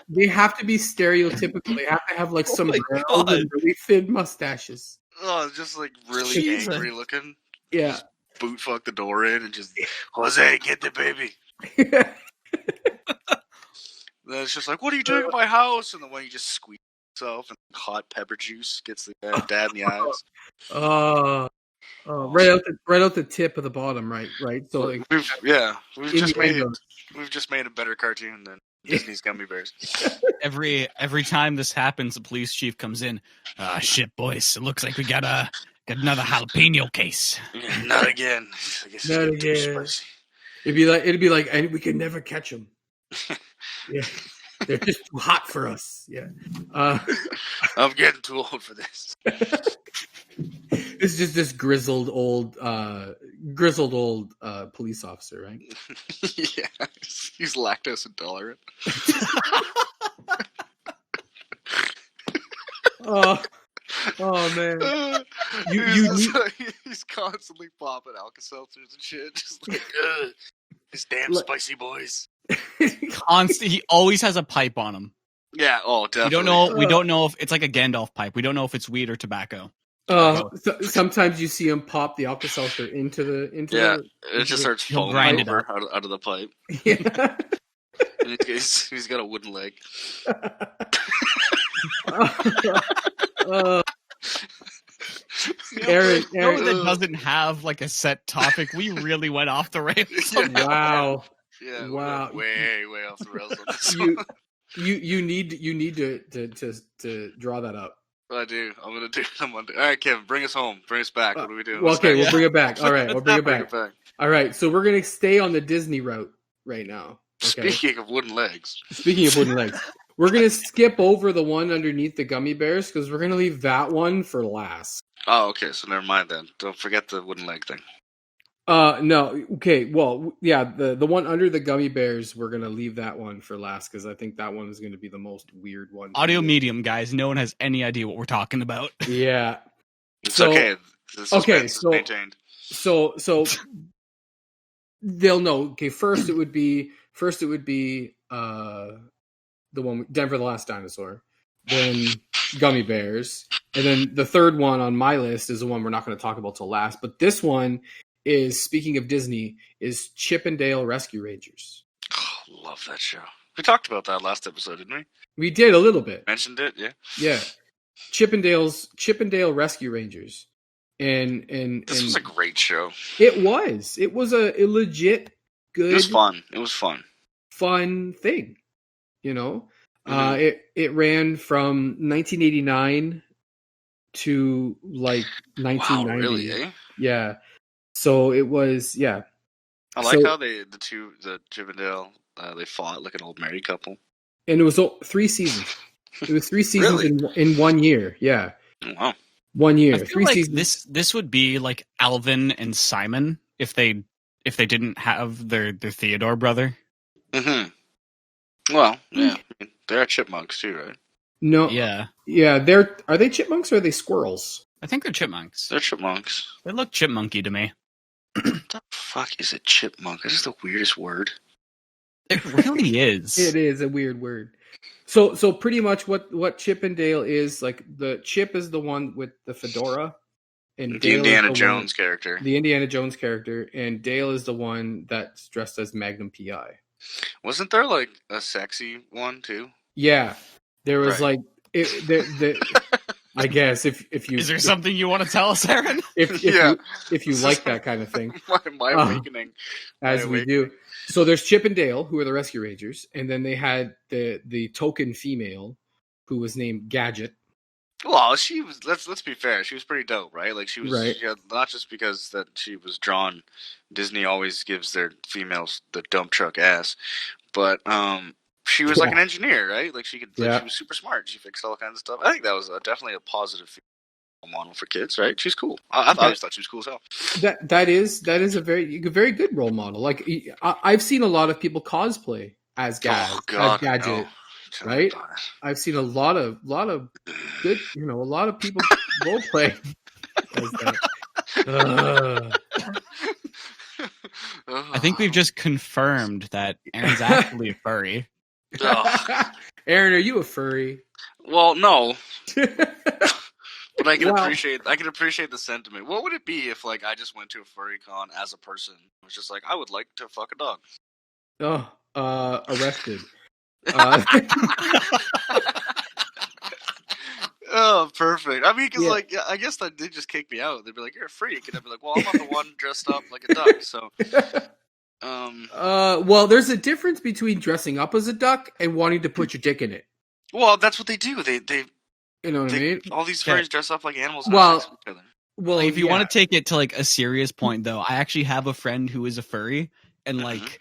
they have to be stereotypical. They have to have some really thin mustaches. Oh, just really angry looking. Yeah. Just boot fuck the door in and just Jose, get the baby. Then it's just what are you doing at my house? And the one you just squeeze himself and hot pepper juice gets the dad in the eyes. Right out the tip of the bottom, right? So we've just made a better cartoon than Disney's Gummy Bears. Every time this happens, the police chief comes in. Shit, boys! It looks like we got another jalapeno case. Yeah, not again. I guess not again. It'd be like, and we can never catch them. Yeah, they're just too hot for us. Yeah, I'm getting too old for this. It's just this grizzled old police officer, right? Yeah, he's lactose intolerant. Oh man, he's constantly popping Alka-Seltzers and shit, just these damn spicy boys. He always has a pipe on him. Yeah. Oh, definitely. We don't know if it's like a Gandalf pipe. We don't know if it's weed or tobacco. Sometimes you see him pop the Alka-Seltzer into the. It just starts falling over out of the pipe. Yeah. And he's got a wooden leg. Aaron, that doesn't have a set topic. We really went off the rails. Wow. Yeah. Wow. Way off the rails on this one. You need to draw that up. I do. I'm gonna do. All right, Kevin, bring us home. Bring us back. What are we doing? Well, okay, we'll bring it back. All right, we'll bring it back. Back. All right, so we're gonna stay on the Disney route right now. Okay? Speaking of wooden legs. We're gonna skip over the one underneath the gummy bears because we're gonna leave that one for last. Oh, okay. So never mind then. Don't forget the wooden leg thing. No. Okay. Well, yeah. The one under the gummy bears, we're gonna leave that one for last because I think that one is gonna be the most weird one. Audio medium, guys. No one has any idea what we're talking about. Yeah. It's okay. Is maintained. So they'll know. Okay. First, it would be the one Denver the Last Dinosaur, then gummy bears, and then the third one on my list is the one we're not going to talk about till last. But this one is, speaking of Disney, is Chip and Dale Rescue Rangers. Oh, love that show. We talked about that last episode, didn't we? We did a little bit. Mentioned it, yeah. Yeah, Chip and Dale Rescue Rangers, and this was a great show. It was a legit good. It was fun. It was fun thing, you know. It ran from 1989 to like 1990. Wow, really? Eh? Yeah. So it was, yeah. I like how the Chip and Dale, they fought like an old married couple. And it was 3 seasons. It was 3 seasons Really? in 1 year. Yeah. Wow. 1 year. I feel 3 like seasons. this would be like Alvin and Simon if they didn't have their Theodore brother. Mm-hmm. Well, yeah. They're chipmunks too, right? No. Yeah. Yeah. Are they chipmunks or are they squirrels? I think they're chipmunks. They're chipmunks. They look chipmunky to me. What the fuck is a chipmunk? That's just the weirdest word. It really is. It is a weird word. So pretty much what Chip and Dale is, like, the Chip is the one with the fedora, and The Dale Indiana is the Jones character. The Indiana Jones character, and Dale is the one that's dressed as Magnum PI. Wasn't there like a sexy one too? Yeah, there was Right. I guess if you Is there something you want to tell us, Aaron? if Yeah. you like that kind of thing, my awakening. as we do. So there's Chip and Dale, who are the Rescue Rangers, and then they had the token female, who was named Gadget. Well, she was. Let's be fair. She was pretty dope, right? Like she was. Right. Yeah, not just because that she was drawn. Disney always gives their females the dump truck ass, but she was like an engineer, right? Like she could. Like, she was super smart. She fixed all kinds of stuff. I think that was definitely a positive model for kids, right? She's cool. I always thought she was cool as hell. That is a very good role model. Like I've seen a lot of people cosplay as Gadget, No. right? I've seen a lot of good, a lot of people role play as that. I think we've just confirmed that Aaron's actually a furry. Aaron, are you a furry? Well, no. But I can appreciate the sentiment. What would it be if like I just went to a furry con as a person? It was just like, I would like to fuck a dog. Arrested. Oh, perfect. I mean, because like, I guess that did just kick me out. They'd be like, "You're a freak," and I'd be like, "Well, I'm not the one dressed up like a duck." So, well, there's a difference between dressing up as a duck and wanting to put your dick in it. Well, that's what they do. They you know what I mean? All these furries dress up like animals. Well, like, if you want to take it to like a serious point, though, I actually have a friend who is a furry, and like,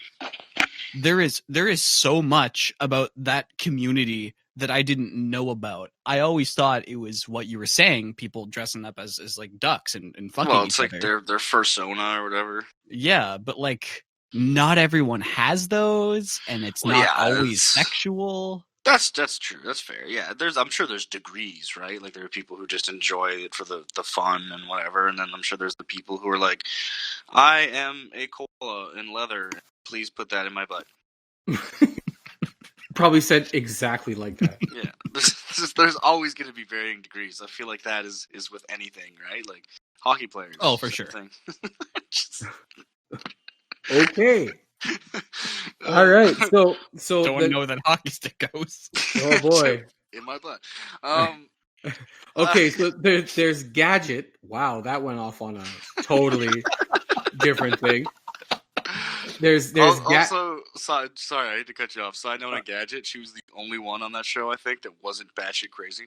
there is so much about that community that I didn't know about. I always thought it was what you were saying, people dressing up as like ducks and fucking Well, it's each like other. their fursona or whatever. Yeah, but like, not everyone has those, and it's not always sexual. That's true. That's fair. Yeah, I'm sure there's degrees, right? Like there are people who just enjoy it for the fun and whatever, and then I'm sure there's the people who are like, I am a koala in leather. Please put that in my butt. Probably said exactly like that. Yeah, there's always going to be varying degrees. I feel like that is with anything, right? Like hockey players. Oh, for sure. Okay. All right. So don't know that hockey stick goes. Oh boy, in my butt. Okay, so there's Gadget. Wow, that went off on a totally different thing. There's also sorry, I hate to cut you off. Side note on Gadget, she was the only one on that show I think that wasn't batshit crazy.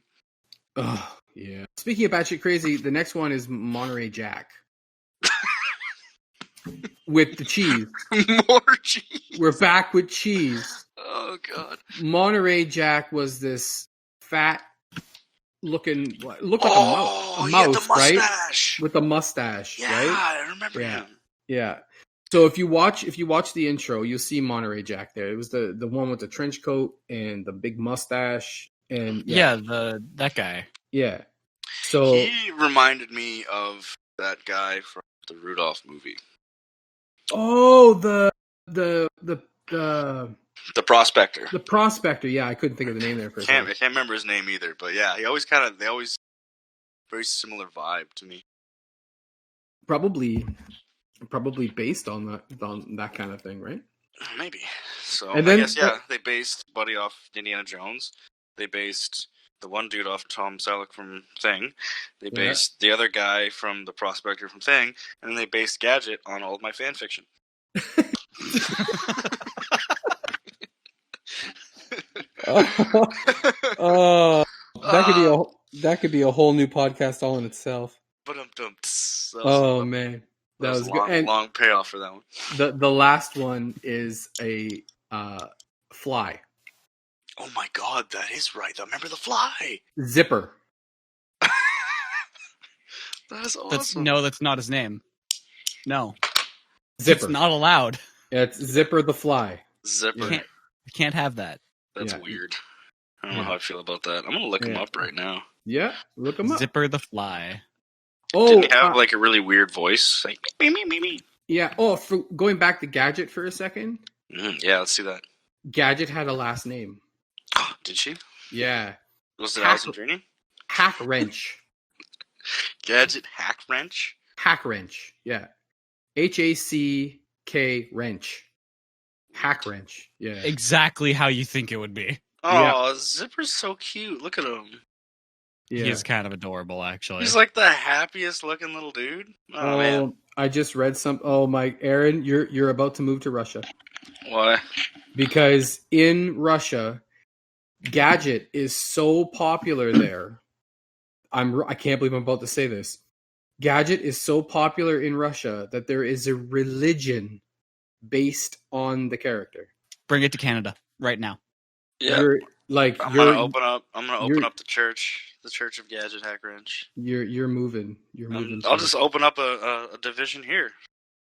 Oh, yeah. Speaking of batshit crazy, the next one is Monterey Jack. With the cheese. More cheese. We're back with cheese. Oh, God. Monterey Jack was this fat looking, looked like a mouse, the right? mustache. With a mustache, Yeah, right? I remember him. Yeah. So if you watch the intro, you'll see Monterey Jack there. It was the one with the trench coat and the big mustache and that guy. Yeah. So he reminded me of that guy from the Rudolph movie. Oh, the Prospector. The Prospector. Yeah, I couldn't think of the name there for a second. I can't remember his name either, but yeah, they always very similar vibe to me. Probably based on that kind of thing, right? Maybe. So and then, I guess they based Buddy off Indiana Jones. They based the one dude off Tom Selleck from Thing. They based the other guy from the Prospector from Thing, and then they based Gadget on all of my fan fiction. That could be a whole new podcast all in itself. Oh man, that was a long payoff for that one. The last one is a fly. Oh my God, that is right. I remember the fly. Zipper. That is awesome. That's not his name. No. Zipper. It's not allowed. Yeah, it's Zipper the fly. Zipper. You can't have that. That's weird. I don't know how I feel about that. I'm going to look him up right now. Yeah, look him up. Zipper the fly. Oh, didn't he have like a really weird voice? Like, me. Yeah. Oh, going back to Gadget for a second. Yeah, let's see that. Gadget had a last name. Did she? Yeah. Was it Alessandrini? Hack Wrench. Gadget Hack Wrench? Hack Wrench, yeah. HACK Wrench. Hack Wrench, yeah. Exactly how you think it would be. Oh, Zipper's so cute. Look at him. Yeah. He's kind of adorable, actually. He's like the happiest looking little dude. Oh man. I just read some. Oh my, Aaron, you're about to move to Russia. Why? Because in Russia, Gadget is so popular there. I can't believe I'm about to say this. Gadget is so popular in Russia that there is a religion based on the character. Bring it to Canada right now. Yeah. I'm gonna open up the church of Gadget Hack Wrench. You're moving. You're moving. I'll just open up a division here.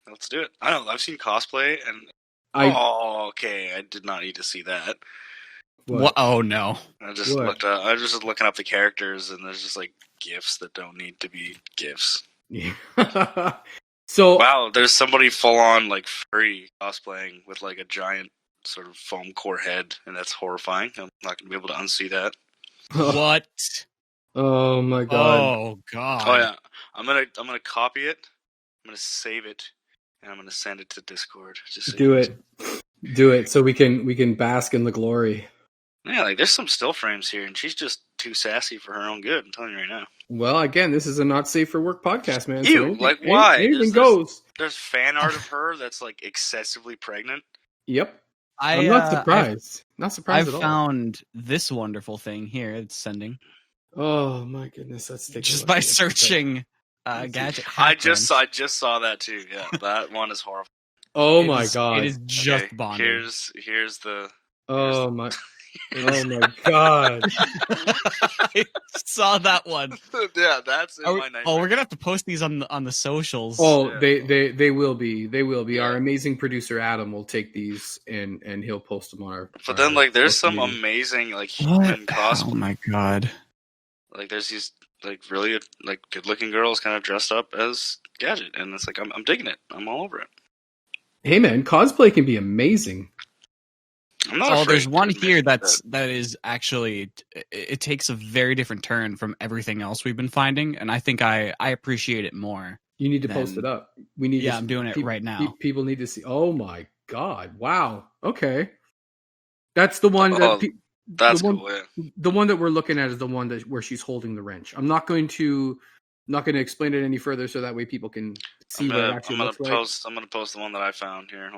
Let's do it. I know. I've seen cosplay, and okay. I did not need to see that. What? Oh no! I just looked. I was just looking up the characters, and there's just like gifs that don't need to be gifs. Yeah. So wow, there's somebody full on like furry cosplaying with like a giant sort of foam core head, and that's horrifying. I'm not gonna be able to unsee that. What? Oh my god! Oh god! Oh yeah, I'm gonna copy it. I'm gonna save it, and I'm gonna send it to Discord. Just so do it, so we can bask in the glory. Yeah, like there's some still frames here, and she's just too sassy for her own good. I'm telling you right now. Well, again, this is a not safe for work podcast, man. Ew, so like why? Anything goes. There's fan art of her that's like excessively pregnant. Yep. I'm not surprised. Not surprised at all. I found this wonderful thing here. It's sending. Oh my goodness, that's just by searching Gadget. I just saw that too. Yeah, that one is horrible. Oh my god! It is just bonding. Here's the. Oh my. Oh my god! I saw that one. Yeah, that's in my nightmare. Oh, we're gonna have to post these on the socials. Oh, yeah. they will be. They will be. Yeah. Our amazing producer Adam will take these and he'll post them on our. But then, like, there's some amazing like human cosplay. Oh my god! Like, there's these like really like good-looking girls kind of dressed up as Gadget, and it's like I'm digging it. I'm all over it. Hey man, cosplay can be amazing. There's one here that is actually it takes a very different turn from everything else we've been finding, and I think I appreciate it more. You need to post it up. We need. Yeah, I'm doing it right now. People need to see. Oh my god! Wow. Okay, that's the one that. That's cool. Yeah. The one that we're looking at is the one where she's holding the wrench. I'm not going to explain it any further, so that way people can see what it actually looks like. I'm gonna post the one that I found here.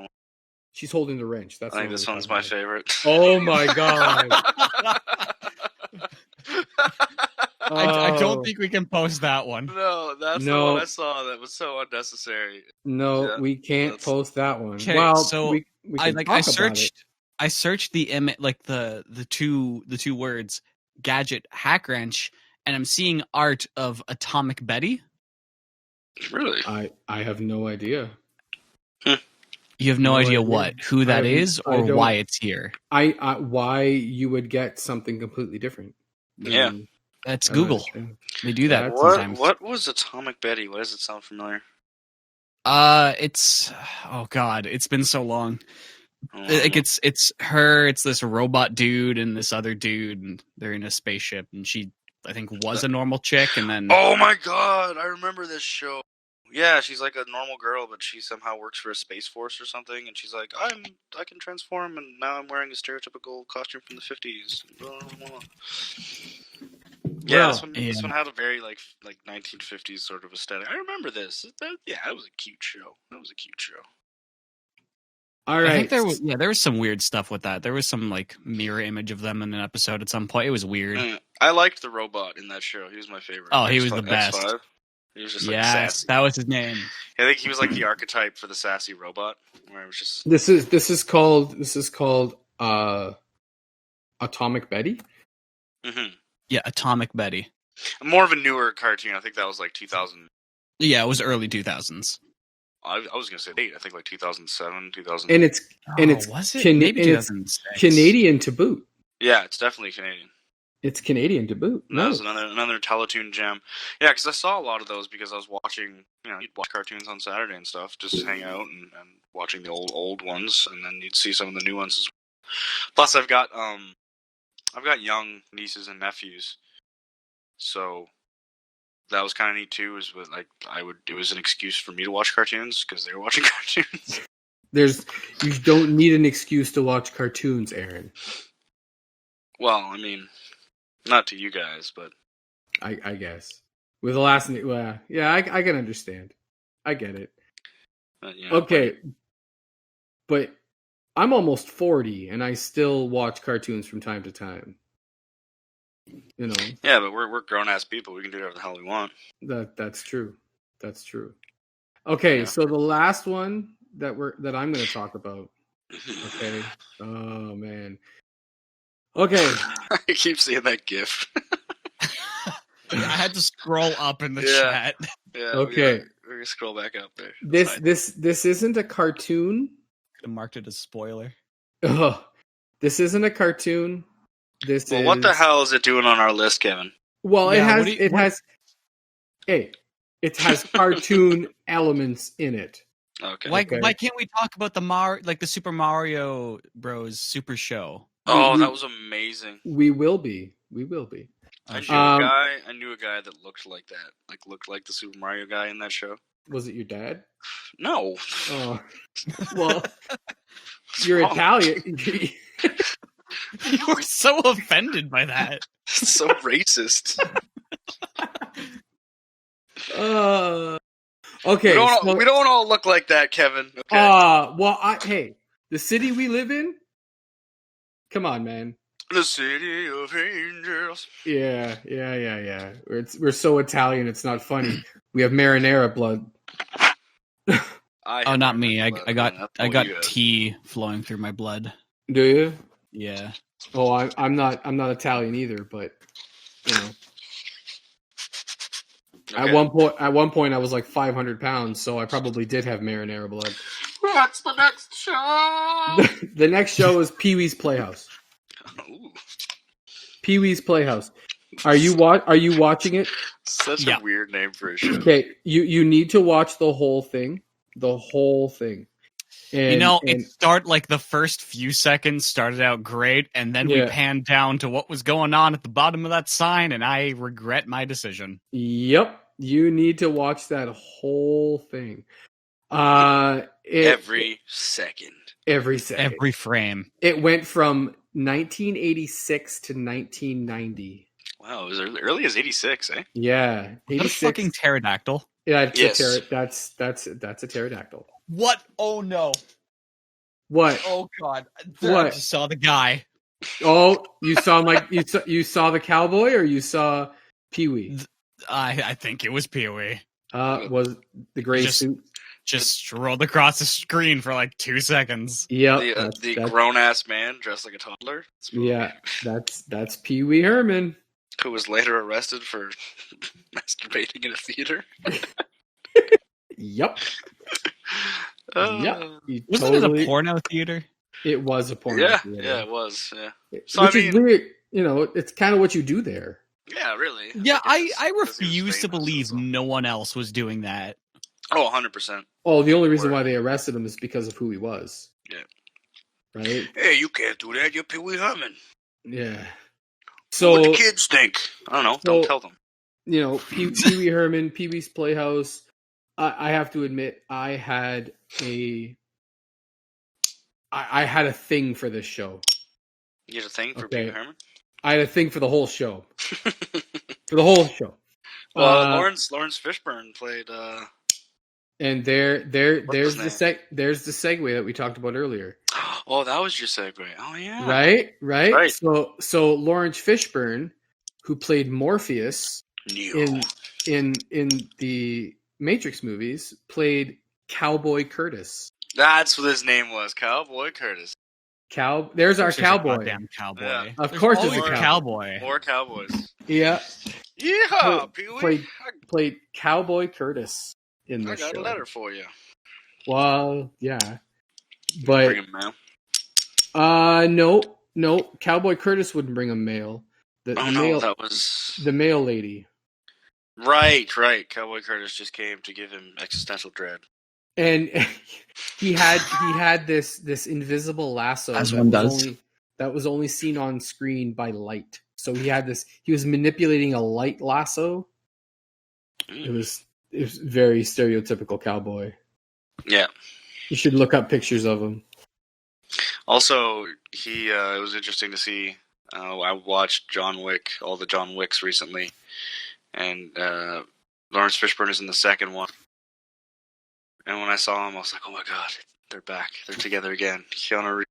She's holding the wrench. I think this one's my favorite. Oh my god! I don't think we can post that one. No, that's the one I saw that was so unnecessary. No, we can't post that one. Okay, well, so we can talk I about it. I searched the image, like the two words gadget hack wrench, and I'm seeing art of Atomic Betty. Really? I have no idea. You have no idea who that is, or why it's here. Why you would get something completely different. Yeah. That's Google. They do that sometimes. What was Atomic Betty? Why does it sound familiar? It's it's been so long. Like it's her, it's this robot dude and this other dude, and they're in a spaceship, and she, I think, was a normal chick, and then oh my god, I remember this show. Yeah, she's like a normal girl, but she somehow works for a space force or something, and she's like, I can transform, and now I'm wearing a stereotypical costume from the 50s. Yeah, this one had a very like 1950s sort of aesthetic. I remember this. That was a cute show. All right. I think there was some weird stuff with that. There was some like mirror image of them in an episode at some point. It was weird. I liked the robot in that show. He was my favorite. Oh, he was the best. X5. He was just like yes, sassy. That was his name. I think he was like the archetype for the sassy robot. Where it was just this is called Atomic Betty. Mm-hmm. Yeah, Atomic Betty. More of a newer cartoon. I think that was like 2000. Yeah, it was early 2000s. I was gonna say 8. I think like 2007, 2000. And it's was it? Maybe 2006. Canadian to boot. Yeah, it's definitely Canadian. It's Canadian to boot. That was another Teletoon gem. Yeah, because I saw a lot of those because I was watching, you'd watch cartoons on Saturday and stuff, just hang out and watching the old ones, and then you'd see some of the new ones as well. Plus, I've got young nieces and nephews, so that was kind of neat too. It was an excuse for me to watch cartoons because they were watching cartoons. You don't need an excuse to watch cartoons, Aaron. Well, I mean, not to you guys, but I guess with the last, I can understand. I get it. Okay, but I'm almost 40 and I still watch cartoons from time to time. You know. Yeah, but we're grown ass people. We can do whatever the hell we want. That's true. That's true. Okay, so the last one that I'm going to talk about. Okay. Oh man. Okay. I keep seeing that GIF. I had to scroll up in the chat. Yeah. Okay. We're gonna scroll back up there. This isn't a cartoon. Could have marked it as spoiler. This isn't a cartoon. What the hell is it doing on our list, Kevin? Well, it has cartoon elements in it. Okay. Why can't we talk about the Super Mario Bros. Super Show? Oh, that was amazing. We will be. I knew a guy that looked like that. Looked like the Super Mario guy in that show. Was it your dad? No. Oh. Well, you're Italian. You were so offended by that. It's so racist. Okay. We don't all look like that, Kevin. Okay. Hey, the city we live in? Come on, man. The city of angels. Yeah. We're so Italian, it's not funny. We have marinara blood. Not me. I got tea flowing through my blood. Do you? Yeah. Oh, I'm not Italian either, but you know. Okay. At one point I was like 500 pounds, so I probably did have marinara blood. What's the next show? The next show is Pee-wee's Playhouse. Ooh. Pee-wee's Playhouse. Are you watching it? Such a weird name for a show. Okay, you need to watch the whole thing. The whole thing. And the first few seconds started out great, and then we panned down to what was going on at the bottom of that sign, and I regret my decision. Yep. You need to watch that whole thing. Every second. Every second. Every frame. It went from 1986 to 1990. Wow, it was as early as 86, eh? Yeah. 86. What a fucking pterodactyl. Yeah, yes. That's a pterodactyl. What? Oh no. What? Oh god. What? I just saw the guy. Oh, you saw you saw the cowboy, or you saw Pee-wee. I think it was Pee-wee. Was the gray suit. Just rolled across the screen for like 2 seconds. Yeah, the grown-ass man dressed like a toddler. Yeah, that's Pee-wee Herman, who was later arrested for masturbating in a theater. Yep. Yep. Wasn't it a porno theater? It was a porno theater. Yeah, it was. Yeah. So, which is weird. You know, it's kind of what you do there. Yeah, really. Yeah, I refuse to believe no one else was doing that. Oh, 100%. Oh, the only reason why they arrested him is because of who he was. Yeah. Right? Hey, you can't do that. You're Pee-wee Herman. Yeah. So what do kids think? I don't know. Don't tell them. You know, Pee-wee Herman, Pee-wee's Playhouse. I have to admit, I had a thing for this show. You had a thing for Pee-wee Herman? I had a thing for the whole show. For the whole show. Lawrence Fishburne played. And there's the segue that we talked about earlier. Oh, that was your segue. Oh yeah. Right. So Lawrence Fishburne, who played Morpheus in the Matrix movies, played Cowboy Curtis. That's what his name was, Cowboy Curtis. There's our cowboy. Damn cowboy. Yeah. Of course, there's a cowboy. More cowboys. Yeah. Yeehaw, Pee-wee. Played Cowboy Curtis in the show. I got a letter for you. Well, yeah, but bring him mail. No. Cowboy Curtis wouldn't bring him mail. That was the mail lady. Right. Cowboy Curtis just came to give him existential dread. And he had this invisible lasso that was only seen on screen by light. So he was manipulating a light lasso. It was very stereotypical cowboy. Yeah. You should look up pictures of him. Also, it was interesting to see. I watched John Wick, all the John Wicks recently, and Lawrence Fishburne is in the second one. And when I saw him, I was like, "Oh my god, they're back! They're together again." Keanu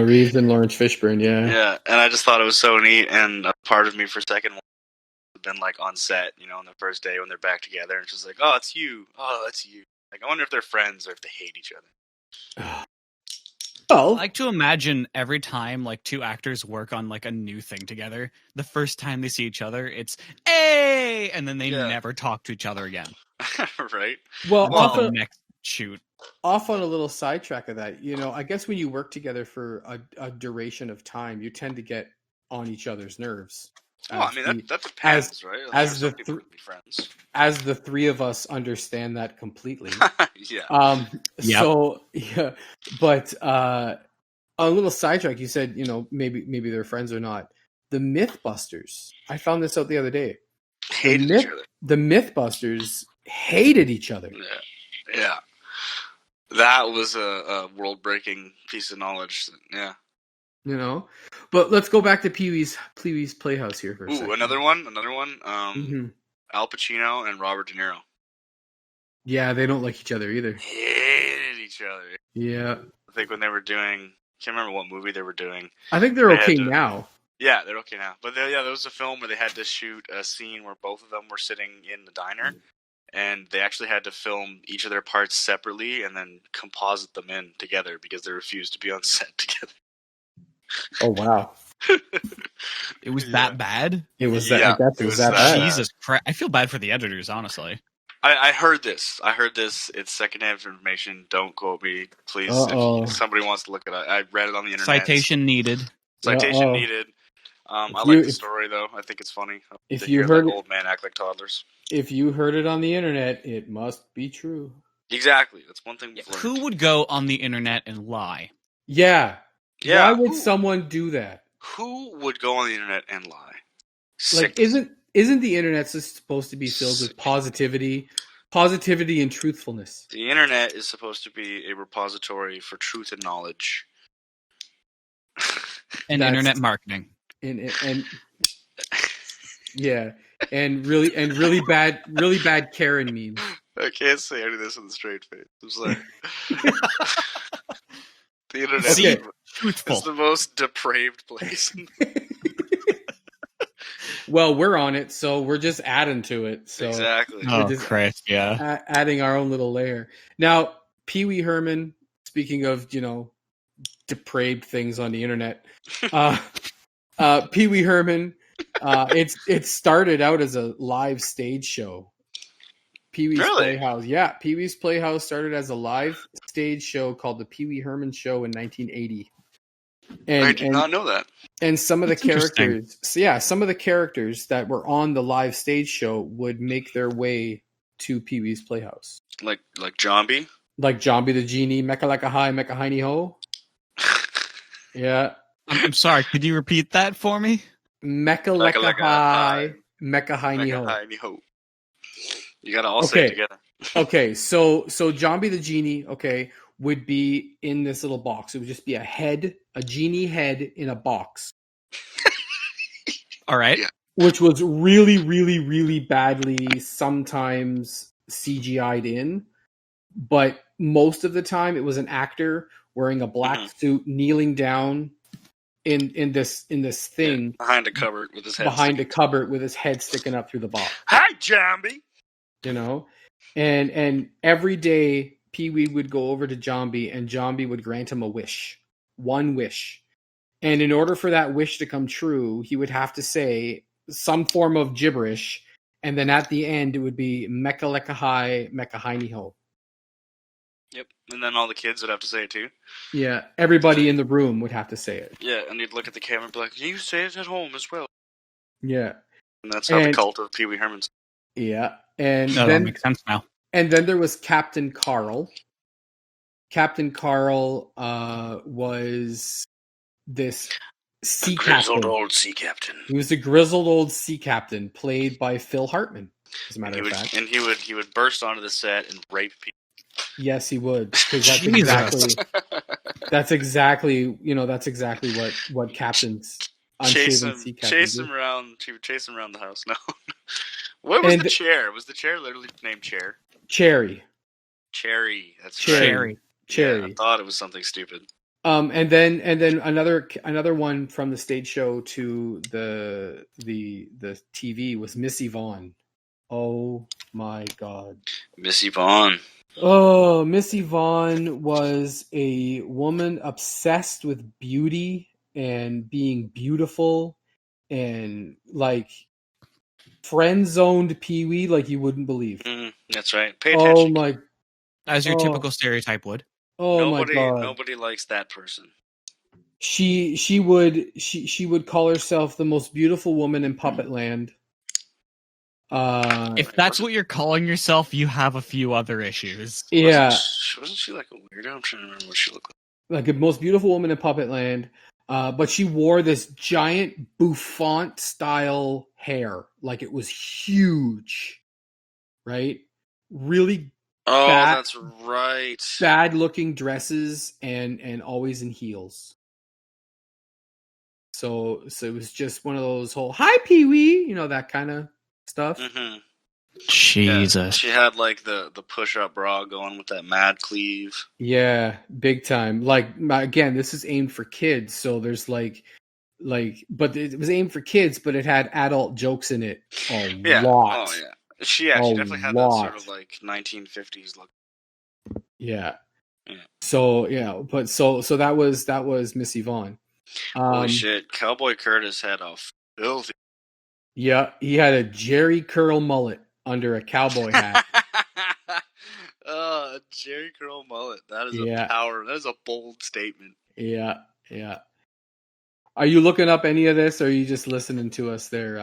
Reeves and Lawrence Fishburne, yeah. Yeah, and I just thought it was so neat. And a part of me for second one had been like on set, on the first day when they're back together, and it's just like, "Oh, it's you! Oh, that's you!" Like, I wonder if they're friends or if they hate each other. I like to imagine every time like two actors work on like a new thing together, the first time they see each other, it's "Hey!" and then they never talk to each other again. Right? Well, next shoot. Off on a little sidetrack of that, I guess when you work together for a duration of time, you tend to get on each other's nerves. Well, I mean, that depends, right? Like, as the three of us understand that completely. Yeah. So, yeah. But a little sidetrack, you said, maybe they're friends or not. The Mythbusters, I found this out the other day. Hated each other. The Mythbusters hated each other. Yeah. That was a world-breaking piece of knowledge. Yeah. But let's go back to Pee-wee's Playhouse here for a second. Another one. Al Pacino and Robert De Niro. Yeah, they don't like each other either. Hated each other. Yeah. I think when they were doing, can't remember what movie they were doing. I think they're okay now. Yeah, they're okay now. But there was a film where they had to shoot a scene where both of them were sitting in the diner, and they actually had to film each of their parts separately and then composite them in together because they refused to be on set together. Oh, wow. It was that bad? It was that. Yeah, it was that bad. Jesus Christ! I feel bad for the editors, honestly. I heard this. It's secondhand information. Don't quote me, please. If somebody wants to look it up, I read it on the internet. Citation needed. Citation needed. I like the story though. I think it's funny. If you heard old man act like toddlers. If you heard it on the internet, it must be true. Exactly. That's one thing we've learned. Who would go on the internet and lie? Yeah. Why would someone do that? Who would go on the internet and lie? Like, isn't the internet supposed to be filled with positivity and truthfulness? The internet is supposed to be a repository for truth and knowledge. And internet marketing. And yeah, and really bad Karen memes. I can't say any of this with a straight face. I'm sorry. The internet is the most depraved place. Well, we're on it, so we're just adding to it. So exactly. Oh, Christ, yeah. Adding our own little layer. Now, Pee Wee Herman, speaking of, depraved things on the internet, Pee Wee Herman, it started out as a live stage show. Pee Wee's Playhouse. Yeah, Pee Wee's Playhouse started as a live stage show called the Pee Wee Herman Show in 1980. And, I did not know that. And some of the characters, some of the characters that were on the live stage show would make their way to Pee Wee's Playhouse. Like Jambi? Like Jambi the Genie, Mecca Like a High, Mecca Hiney Ho. Yeah. I'm sorry, could you repeat that for me? Mecca Like a High, Mecca Hiney Ho. You gotta all say it together. Okay, so Jambi the Genie, would be in this little box. It would just be a genie head in a box. All right. Yeah. Which was really, really, really badly sometimes CGI'd in. But most of the time it was an actor wearing a black suit, kneeling down in this thing. Behind a cupboard with his head sticking up through the box. Hi, Jambi! And every day Pee Wee would go over to Jambi, and Jambi would grant him a wish. One wish. And in order for that wish to come true, he would have to say some form of gibberish, and then at the end it would be Mecca Lecca High, Mecca Hiney Ho. Yep, and then all the kids would have to say it too. Yeah, everybody in the room would have to say it. Yeah, and you'd look at the camera and be like, you say it at home as well. Yeah. And that's how the cult of Pee Wee Herman's. Yeah, and then that makes sense now. And then there was Captain Carl. Captain Carl was this sea captain. Grizzled old sea captain. He was a grizzled old sea captain, played by Phil Hartman, as a matter of fact. And he would burst onto the set and rape people. Yes, he would. Because that's exactly what captains, unshaven sea captains chase him around the house. No. What was the chair? Was the chair literally named Chair? Cherry. That's Cherry. Right. Cherry. Yeah, I thought it was something stupid. And then another one from the stage show to the TV was Missy Vaughn. Oh my God. Missy Vaughn. Oh, Missy Vaughn was a woman obsessed with beauty and being beautiful, and like friend-zoned Pee Wee like you wouldn't believe. That's right. Pay attention. As your typical stereotype would. Oh my God. Nobody likes that person. She would call herself the most beautiful woman in Puppetland. If that's what you're calling yourself, you have a few other issues. Yeah. Wasn't she like a weirdo? I'm trying to remember what she looked like. Like the most beautiful woman in Puppetland. But she wore this giant bouffant style hair. Like it was huge. Right? Really that's right. Bad looking dresses and always in heels. So it was just one of those whole hi Pee Wee, that kind of stuff. Mm-hmm. Jesus. Yeah, she had like the push-up bra going with that mad cleave. Yeah, big time. Like again, this is aimed for kids, so there's like but it was aimed for kids, but it had adult jokes in it a lot. Oh yeah. She definitely had that sort of like 1950s look. Yeah. So so that was Missy Vaughn. Holy shit! Cowboy Curtis had a filthy. Yeah, he had a Jerry curl mullet under a cowboy hat. A Jerry curl mullet. That is a power. That is a bold statement. Yeah. Are you looking up any of this, or are you just listening to us there?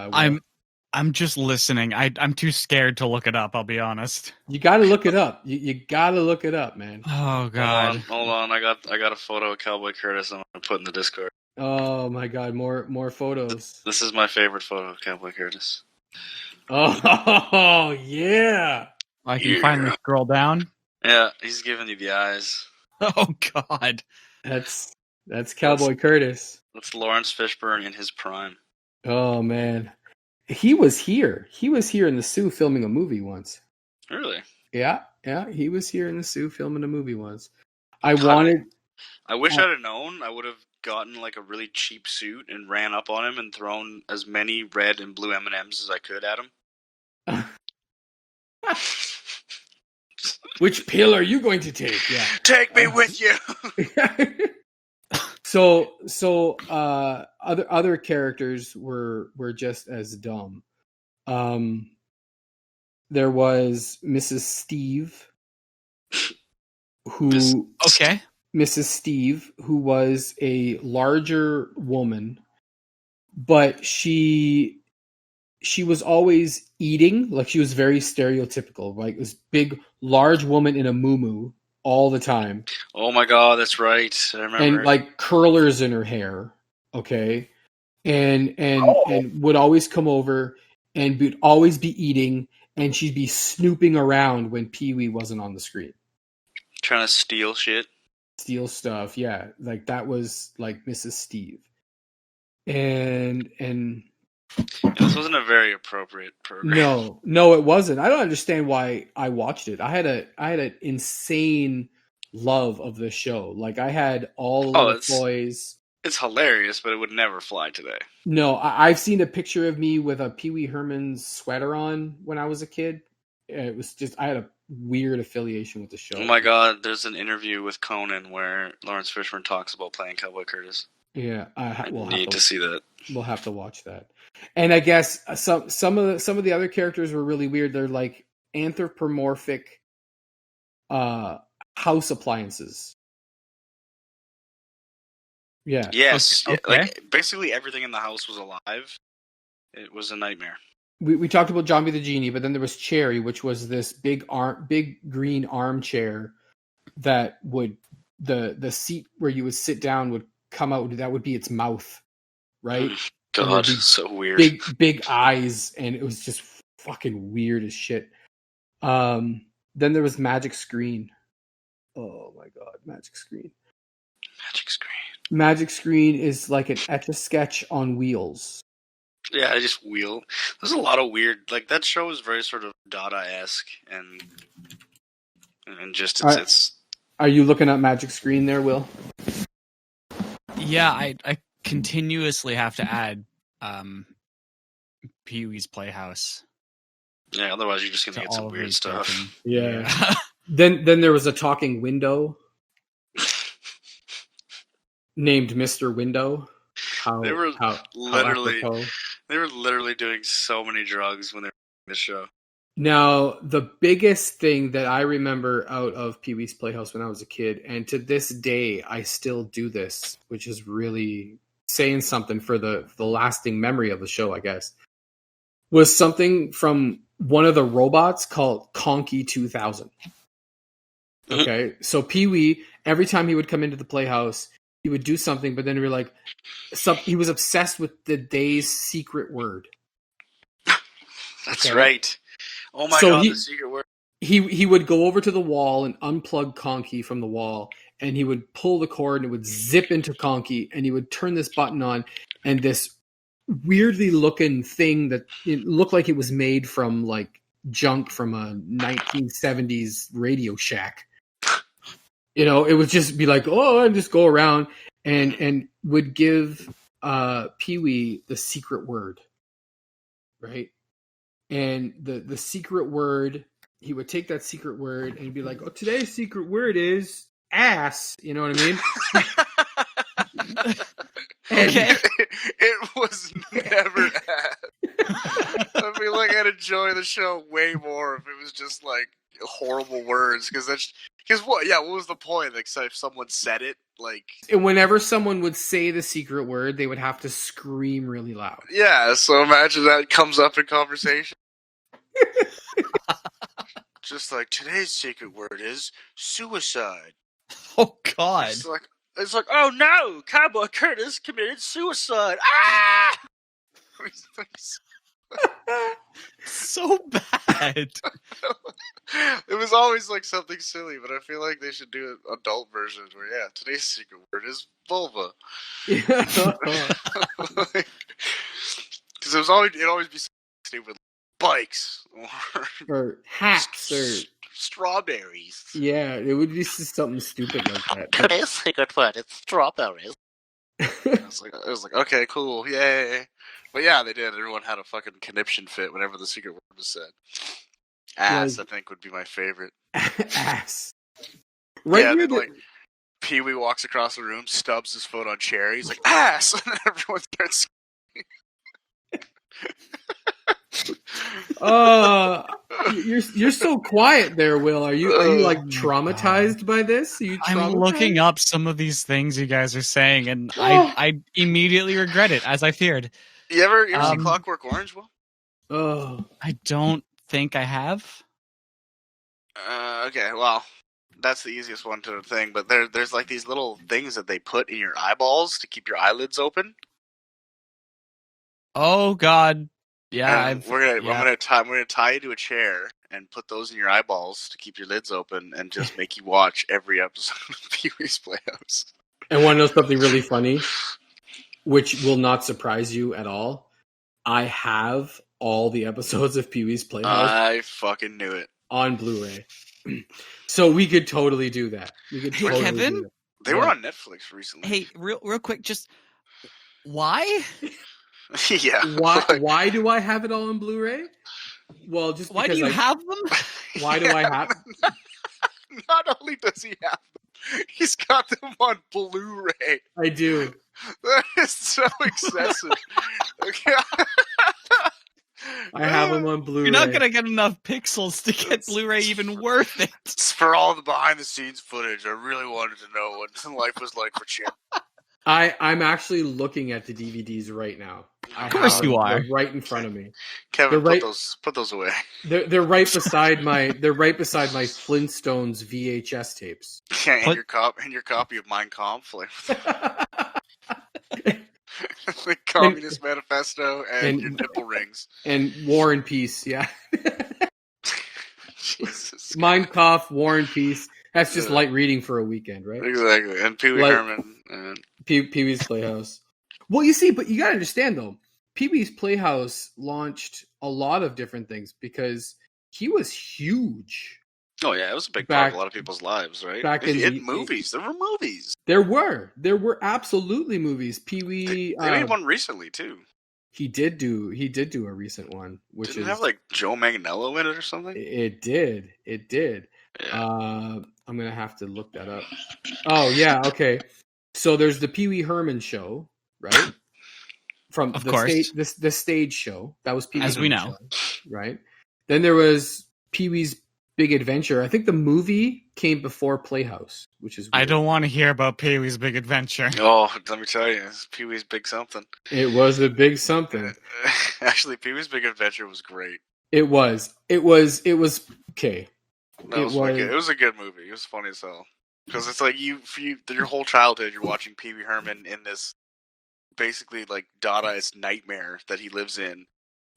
I'm just listening. I'm too scared to look it up, I'll be honest. You gotta look it up. You gotta look it up, man. Oh God. Hold on. I got a photo of Cowboy Curtis I'm gonna put in the Discord. Oh my God, more photos. This is my favorite photo of Cowboy Curtis. Oh yeah. I can finally scroll down. Yeah, he's giving you the eyes. Oh God. That's Cowboy Curtis. That's Lawrence Fishburne in his prime. Oh man. He was here. He was here in the Sioux filming a movie once. Really? Yeah. He was here in the Sioux filming a movie once. I wish I'd have known. I would have gotten like a really cheap suit and ran up on him and thrown as many red and blue M&Ms as I could at him. Which pill are you going to take? Yeah, take me with you. So other characters were just as dumb. There was Mrs. Steve, Mrs. Steve, who was a larger woman, but she was always eating, like she was very stereotypical, like this big, large woman in a muumuu all the time. Oh my god, that's right. I remember. And like curlers in her hair, okay? And would always come over and would always be eating, and she'd be snooping around when Pee-wee wasn't on the screen. Trying to steal shit. Steal stuff, yeah. Like that was like Mrs. Steve. And this wasn't a very appropriate program. No, it wasn't. I don't understand why I watched it. I had an insane love of the show. Like I had all the toys. It's hilarious, but it would never fly today. No, I've seen a picture of me with a Pee Wee Herman sweater on when I was a kid. It was just, I had a weird affiliation with the show. Oh my god, there's an interview with Conan where Lawrence Fishburne talks about playing Cowboy Curtis. Yeah, we'll need to see that. We'll have to watch that. And I guess some of the other characters were really weird. They're like anthropomorphic house appliances. Yeah. Yes. Okay. Like basically everything in the house was alive. It was a nightmare. We talked about Zombie the Genie, but then there was Cherry, which was this big green armchair that would the seat where you would sit down would come out. That would be its mouth, right? God, so weird. Big eyes, and it was just fucking weird as shit. Then there was Magic Screen. Oh my god, Magic Screen. Magic Screen is like an Etch-a-Sketch on wheels. Yeah, I just wheel. There's a lot of weird, like that show is very sort of Dada-esque and just it's. Are you looking at Magic Screen there, Will? Yeah, I continuously have to add Pee-wee's Playhouse. Yeah, otherwise you're just gonna get some weird stuff. Yeah. Then there was a talking window named Mr. Window. They were literally doing so many drugs when they were in this show. Now, the biggest thing that I remember out of Pee-wee's Playhouse when I was a kid, and to this day I still do this, which is really saying something for the lasting memory of the show, I guess, was something from one of the robots called Conky 2000. Okay, so Pee-wee, every time he would come into the Playhouse, he would do something, but then he was he was obsessed with the day's secret word. That's right. Oh my god, the secret word. He would go over to the wall and unplug Conky from the wall, and he would pull the cord and it would zip into Conky, and he would turn this button on, and this weirdly looking thing that it looked like it was made from like junk from a 1970s Radio Shack. You know, it would just be like, oh, and just go around and would give Pee-wee the secret word, right? And the secret word, he would take that secret word and be like, oh, today's secret word is ass. You know what I mean? Okay. It was never ass. I feel like I'd enjoy the show way more if it was just like horrible words, because what was the point? Like, so if someone said it, like, and whenever someone would say the secret word, they would have to scream really loud. Yeah, so imagine that comes up in conversation. Just like, today's secret word is suicide. Oh god. It's like, oh no, Cowboy Curtis committed suicide. Ah! So bad. It was always like something silly, but I feel like they should do an adult version where, today's secret word is vulva. Because it'd always be something stupid, like bikes or hats or strawberries. Yeah, it would be something stupid like that. Today's secret word is strawberries. I was like, okay, cool, yay. But yeah, they did. Everyone had a fucking conniption fit whenever the secret word was said. Ass, I think, would be my favorite. Ass. Right. Yeah, then like Pee-wee walks across the room, stubs his foot on Cherry. He's like, ass! And then everyone starts you're so quiet there, Will. Are you like traumatized by this? I'm looking up some of these things you guys are saying, and I immediately regret it, as I feared. You ever see Clockwork Orange, Will? Oh, I don't think I have. Okay, well, that's the easiest one to thing. But there's like these little things that they put in your eyeballs to keep your eyelids open. Oh God. Yeah, I'm gonna tie you to a chair and put those in your eyeballs to keep your lids open and just make you watch every episode of Pee-wee's Playhouse. And want to know something really funny, which will not surprise you at all? I have all the episodes of Pee-wee's Playhouse. I fucking knew it. On Blu-ray. So we could totally do that. We could totally Kevin? do that. They were on Netflix recently. Hey, real quick, just why? Yeah. Why do I have it all on Blu-ray? Well, just why do you have them? Why do I have them? Not only does he have them, he's got them on Blu-ray. I do. That is so excessive. Okay. I have them on Blu-ray. You're not gonna get enough pixels to get Blu-ray even worth it. For all the behind-the-scenes footage, I really wanted to know what life was like for Chip. I'm actually looking at the DVDs right now. Of course you are. They're right in front of me. Kevin, put those away. They're right beside my Flintstones VHS tapes. Yeah, and your copy of Mein Kampf, the Communist Manifesto, and your nipple rings. And War and Peace, yeah. Jesus. Mein Kampf, War and Peace. That's just light reading for a weekend, right? Exactly. And Pee-wee Herman. And Pee-wee's Playhouse. Well, you see, but you gotta understand, though. Pee-wee's Playhouse launched a lot of different things because he was huge. Oh, yeah, it was a big part of a lot of people's lives, right? Back in movies. There were movies. There were absolutely movies. Pee-wee... They made one recently, too. He did do a recent one, which Didn't it have, like, Joe Manganiello in it or something? It did. Yeah. I'm going to have to look that up. Oh, yeah, okay. So there's the Pee-wee Herman show, right? From the stage show. That was Pee-wee As Herman we know. show, right? Then there was Pee-wee's Big Adventure. I think the movie came before Playhouse, which is weird. I don't want to hear about Pee-wee's Big Adventure. Oh, let me tell you, it's Pee-wee's Big Something. It was a big something. Actually, Pee-wee's Big Adventure was great. It was okay. No, it was a good movie. It was funny as hell. Because it's like your whole childhood, you're watching Pee-wee Herman in this basically like Dadaist nightmare that he lives in.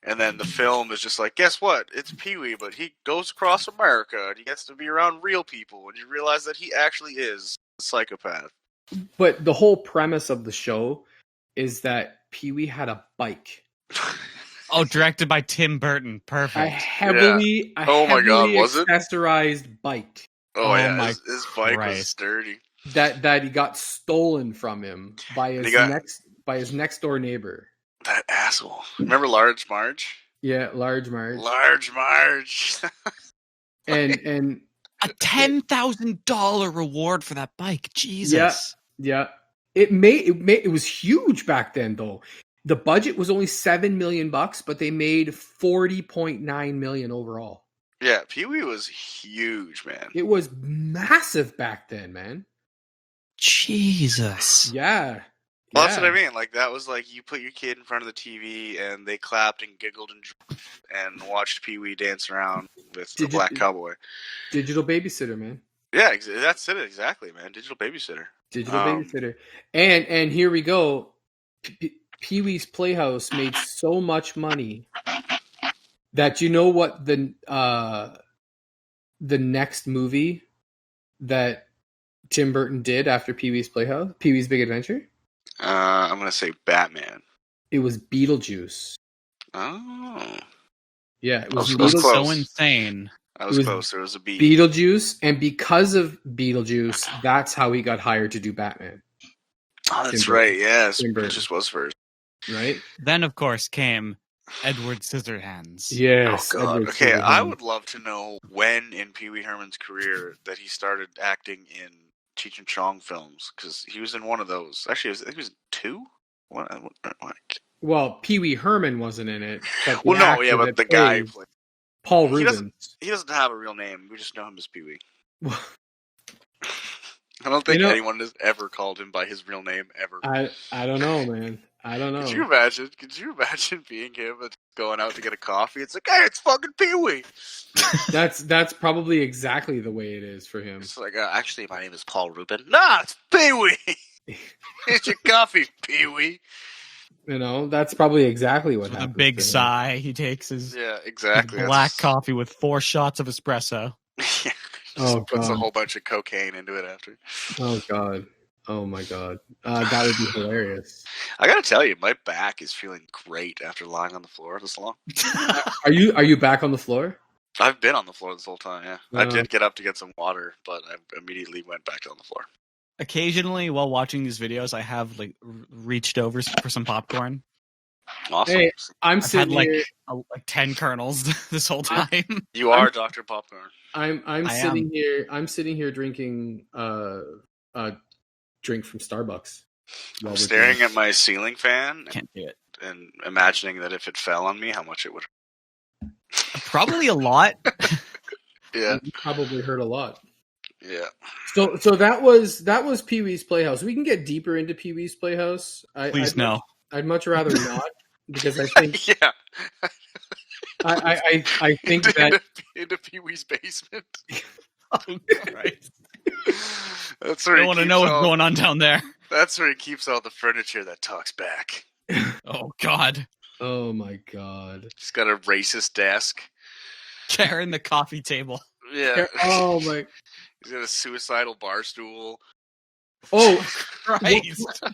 And then the film is just like, guess what? It's Pee-wee, but he goes across America and he gets to be around real people. And you realize that he actually is a psychopath. But the whole premise of the show is that Pee-wee had a bike. Oh, directed by Tim Burton. Perfect. A heavily accessorized bike. Oh yeah, his bike was dirty. That he got stolen from him by his next door neighbor. That asshole. Remember Large Marge? Yeah, Large Marge. Large Marge. and a $10,000 reward for that bike. Jesus. Yeah. It was huge back then though. The budget was only $7 million, but they made $40.9 million overall. Yeah, Pee-wee was huge, man. It was massive back then, man. Jesus. Yeah. Well, that's what I mean. Like, that was like you put your kid in front of the TV and they clapped and giggled and watched Pee-wee dance around with the black cowboy. Digital babysitter, man. Yeah, that's it exactly, man. Digital babysitter. Babysitter. And here we go. Pee-wee's Playhouse made so much money that you know what the next movie that Tim Burton did after Pee-wee's Playhouse, Pee-wee's Big Adventure? I'm gonna say Batman. It was Beetlejuice. Oh, yeah, it was so insane. I was close. There was a beat. Beetlejuice, and because of Beetlejuice, that's how he got hired to do Batman. Oh, that's right. Yes, Tim Burton. it just was first. Right. Then, of course, came Edward Scissorhands. Yes. Oh God. Edward Okay, I Scissorhands. would love to know when in Pee Wee Herman's career that he started acting in Cheech and Chong films, because he was in one of those. Actually, I think he was in 2. Well, Pee Wee Herman wasn't in it. But but the guy played Paul Rubens. He doesn't have a real name. We just know him as Pee Wee. I don't think anyone has ever called him by his real name ever. I don't know, man. I don't know. Could you imagine being him and going out to get a coffee? It's like, hey, it's fucking Pee Wee. That's probably exactly the way it is for him. It's like, actually, my name is Paul Rubin. Nah, it's Pee Wee. Here's your coffee, Pee Wee. You know, that's probably exactly what happens. A big sigh. He takes his exactly black coffee with 4 shots of espresso. Puts a whole bunch of cocaine into it after. Oh God. Oh my God. That would be hilarious. I gotta tell you, my back is feeling great after lying on the floor this long. Are you back on the floor? I've been on the floor this whole time, yeah. I did get up to get some water, but I immediately went back on the floor. Occasionally, while watching these videos, I have reached over for some popcorn. Awesome. Hey, I've sitting here like 10 kernels this whole time. You are Dr. Popcorn. I'm sitting here drinking a drink from Starbucks. I'm staring at my ceiling fan. Can't do it. And imagining that if it fell on me, how much it would hurt. Probably a lot. Yeah. You probably hurt a lot. Yeah. So that was Pee Wee's Playhouse. We can get deeper into Pee Wee's Playhouse. Please no. I'd much rather not, because I think I think into Pee Wee's basement. Oh Christ. That's where I want to know what's going on down there. That's where he keeps all the furniture that talks back. Oh God. Oh my God. He's got a racist desk. Karen, the coffee table. Yeah. Oh my. He's got a suicidal bar stool. Oh Christ.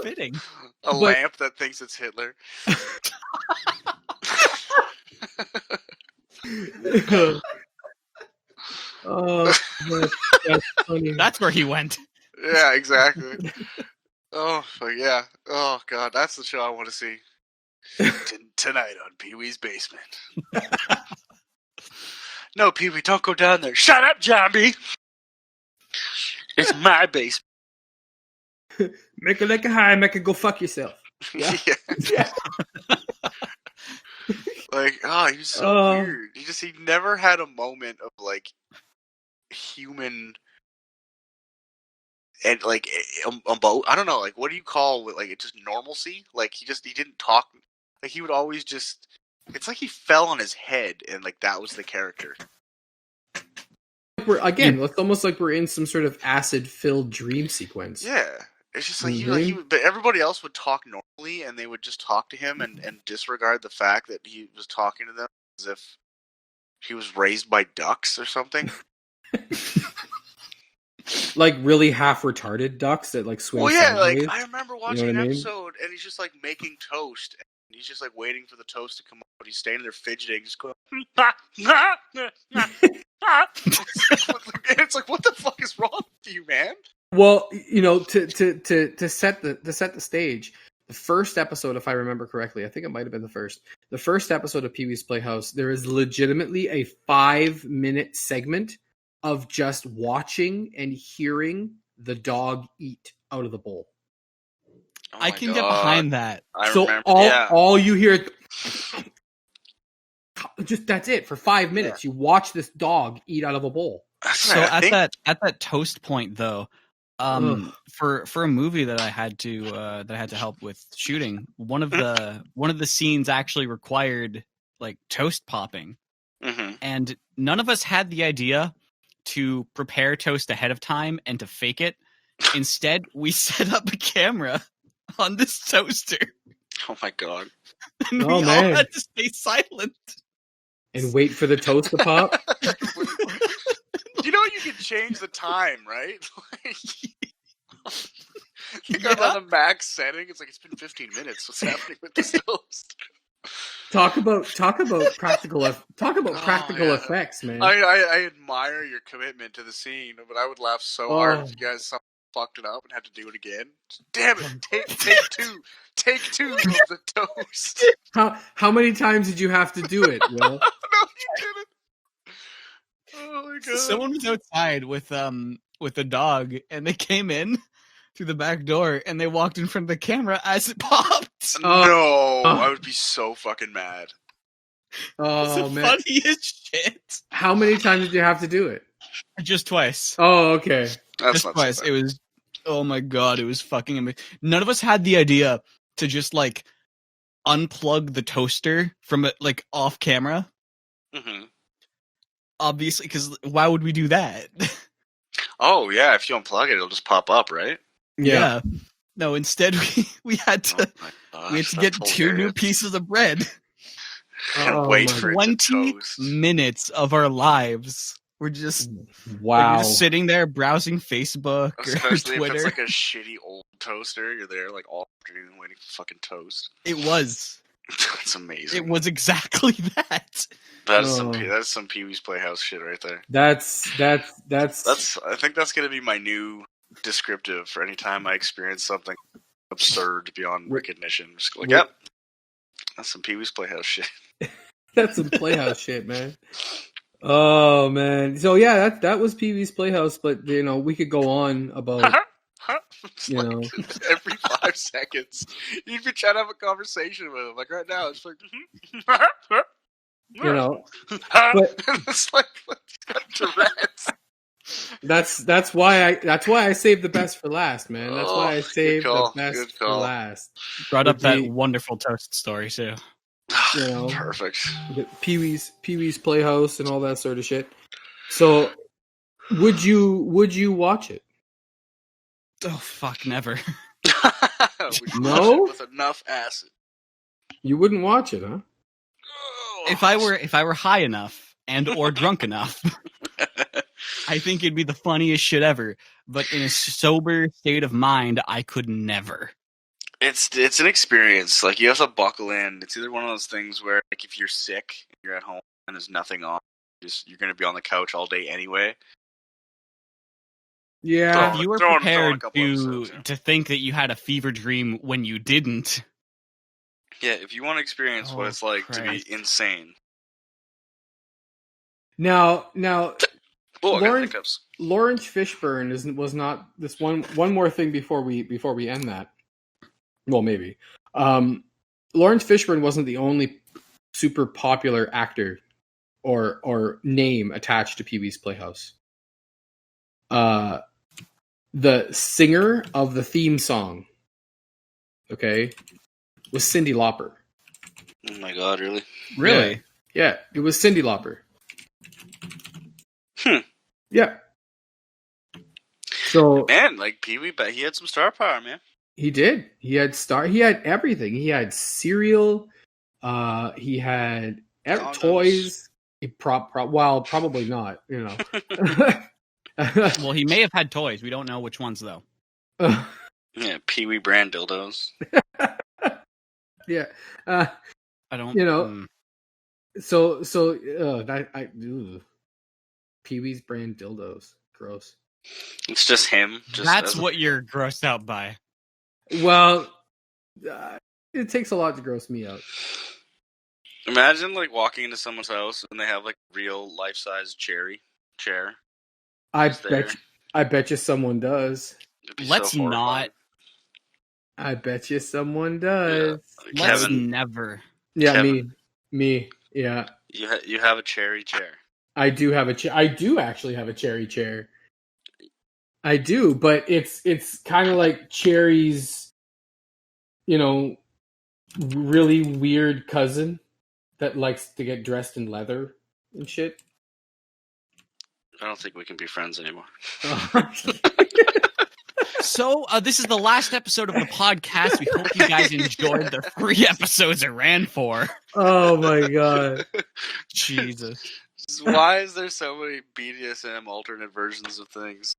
Fitting. A lamp that thinks it's Hitler. Oh, that's funny. That's where he went. Yeah, exactly. Oh, yeah. Oh, God, that's the show I want to see. Tonight on Pee Wee's Basement. No, Pee Wee, don't go down there. Shut up, zombie! It's my basement. Make it like a high, make it go fuck yourself. Yeah. Yeah. Like, he was so weird. He never had a moment of like human and like I don't know, like what do you call like it, just normalcy? Like he didn't talk. Like he would always just. It's like he fell on his head, and like that was the character. It's almost like we're in some sort of acid-filled dream sequence. Yeah, it's just like but everybody else would talk normally, and they would just talk to him and disregard the fact that he was talking to them as if he was raised by ducks or something. Like really half retarded ducks that like swing. Well, yeah, sideways. I remember watching an episode, and he's just like making toast. He's just like waiting for the toast to come up, but he's standing there fidgeting, just going. It's like, what the fuck is wrong with you, man? Well, to set the stage, the first episode, if I remember correctly, I think it might have been the first episode of Pee Wee's Playhouse. There is legitimately a 5-minute segment of just watching and hearing the dog eat out of the bowl. Oh I can get behind that. All you hear, just that's it for 5 minutes. You watch this dog eat out of a bowl. So at that toast point though, for a movie that I had to help with shooting, one of the scenes actually required like toast popping, and none of us had the idea to prepare toast ahead of time and to fake it. Instead, we set up a camera on this toaster. Oh my God. And we all had to stay silent. And wait for the toast to pop? You know you can change the time, right? You got on the max setting. It's like it's been 15 minutes. What's happening with this toast? Talk about practical effects, man. I admire your commitment to the scene, but I would laugh so hard if you guys fucked it up and had to do it again. Damn it! Take two of the toast. How many times did you have to do it, Will? No, you didn't. Oh my god! Someone was outside with a dog, and they came in through the back door, and they walked in front of the camera as it popped. No, I would be so fucking mad. Oh it's the man! Funniest shit. How many times did you have to do it? Just twice. Oh, okay. That's Just twice. So it was. Oh my god! It was fucking amazing. None of us had the idea to just like unplug the toaster from it, like off camera. Mm-hmm. Obviously, because why would we do that? Oh yeah, if you unplug it, it'll just pop up, right? Yeah. No, instead we had to get two new pieces of bread. Wait for it 20 to toast. minutes of our lives. We're just wow. we're just sitting there browsing Facebook Especially or Twitter. if it's like a shitty old toaster. You're there like all afternoon waiting for fucking toast. It was. That's amazing. It was exactly that. That's some Pee-wee's Playhouse shit right there. That's. I think that's gonna be my new descriptive for any time I experience something absurd beyond recognition. Just like, yep, that's some Pee-wee's Playhouse shit. That's some Playhouse shit, man. Oh man. So yeah, that was Pee-wee's Playhouse, but we could go on about every 5 seconds you'd be trying to have a conversation with him. Like right now, it's like but it's like he's got Tourette's. That's why I saved the best for last, man. That's why I saved the best for last. Brought up that wonderful toast story too. Perfect. Pee-wee's Playhouse and all that sort of shit. So, would you watch it? Oh fuck, never. No? With enough acid. You wouldn't watch it, huh? If I were high enough and or drunk enough, I think it'd be the funniest shit ever. But in a sober state of mind, I could never. It's an experience. Like you have to buckle in. It's either one of those things where, like, if you're sick, you're at home and there's nothing on, you're going to be on the couch all day anyway. Yeah, if you were prepared to think that you had a fever dream when you didn't. Yeah, if you want to experience what it's like to be insane. Now, Lawrence Fishburne was not this one more thing before we end that. Well, maybe. Lawrence Fishburne wasn't the only super popular actor or name attached to Pee-wee's Playhouse. The singer of the theme song, was Cyndi Lauper. Oh my god, really? Really? Yeah, it was Cyndi Lauper. Yeah. So man, like Pee-wee, but he had some star power, man. He did. He had everything. He had cereal. He had toys. Probably not. Well, he may have had toys. We don't know which ones though. Yeah, Pee-wee brand dildos. Yeah. I don't. So Pee-wee's brand dildos. Gross. It's just him. That's what you're grossed out by. Well, it takes a lot to gross me out. Imagine like walking into someone's house and they have like a real life-size chair. I bet you someone does. Let's not. I bet you someone does. Yeah. Let's never. Yeah, Kevin. me. Yeah. You have a cherry chair. I do have a chair. I do actually have a cherry chair. I do, but it's kind of like Cherry's, really weird cousin that likes to get dressed in leather and shit. I don't think we can be friends anymore. So, this is the last episode of the podcast. We hope you guys enjoyed the 3 episodes it ran for. Oh my god. Jesus. Why is there so many BDSM alternate versions of things?